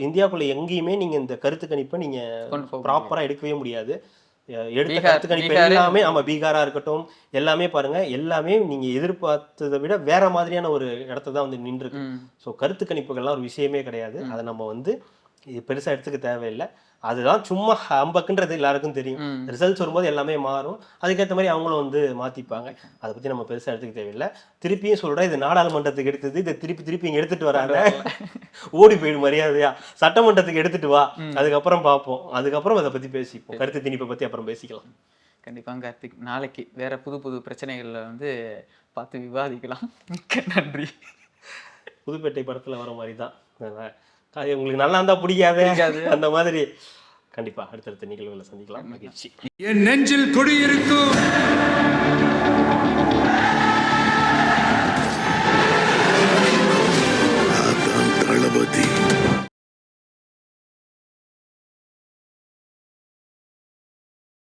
[SPEAKER 2] இந்தியாவுக்குள்ள எங்கேயுமே நீங்க இந்த கருத்து கணிப்பை நீங்க ப்ராப்பரா எடுக்கவே முடியாது. எடுத்த கருத்து கணிப்பு எல்லாமே பீகாரா இருக்கட்டும் எல்லாமே பாருங்க, எல்லாமே நீங்க எதிர்பார்த்ததை விட வேற மாதிரியான ஒரு இடத்த தான் வந்து நின்று இருக்கு. ஸோ கருத்து கணிப்புகள்லாம் ஒரு விஷயமே கிடையாது. அதை நம்ம வந்து இது பெருசா எடுத்துக்க தேவையில்லை. அதுதான் சும்மா அம்பக்குன்றது எல்லாருக்கும் தெரியும். ரிசல்ட்ஸ் வரும்போது எல்லாமே மாறும். அதுக்கேற்ற மாதிரி அவங்களும் வந்து மாத்திப்பாங்க. அதை பத்தி நம்ம பெருசா எடுத்துக்க தேவையில்லை. திருப்பியும் சொல்றேன், இது நாடாளுமன்றத்துக்கு எடுத்தது, இதை திருப்பி இங்க எடுத்துட்டு வராங்க. ஓடி போயிடும் மரியாதையா. சட்டமன்றத்துக்கு எடுத்துட்டு வா, அதுக்கப்புறம் பார்ப்போம். அதுக்கப்புறம் அதை பத்தி பேசிப்போம். கருத்து திணிப்பை பத்தி அப்புறம் பேசிக்கலாம்.
[SPEAKER 3] கண்டிப்பா கார்த்திக், நாளைக்கு வேற புது பிரச்சனைகள்ல வந்து பார்த்து விவாதிக்கலாம். மிக்க நன்றி.
[SPEAKER 2] புதுப்பேட்டை படத்துல வர மாதிரி தான், உங்களுக்கு நல்லா இருந்தா பிடிக்காது அந்த மாதிரி. கண்டிப்பா அடுத்தடுத்த நிகழ்வுகளை சந்திக்கலாம். மகிழ்ச்சி.
[SPEAKER 1] என் நெஞ்சில் குடியிருக்கும்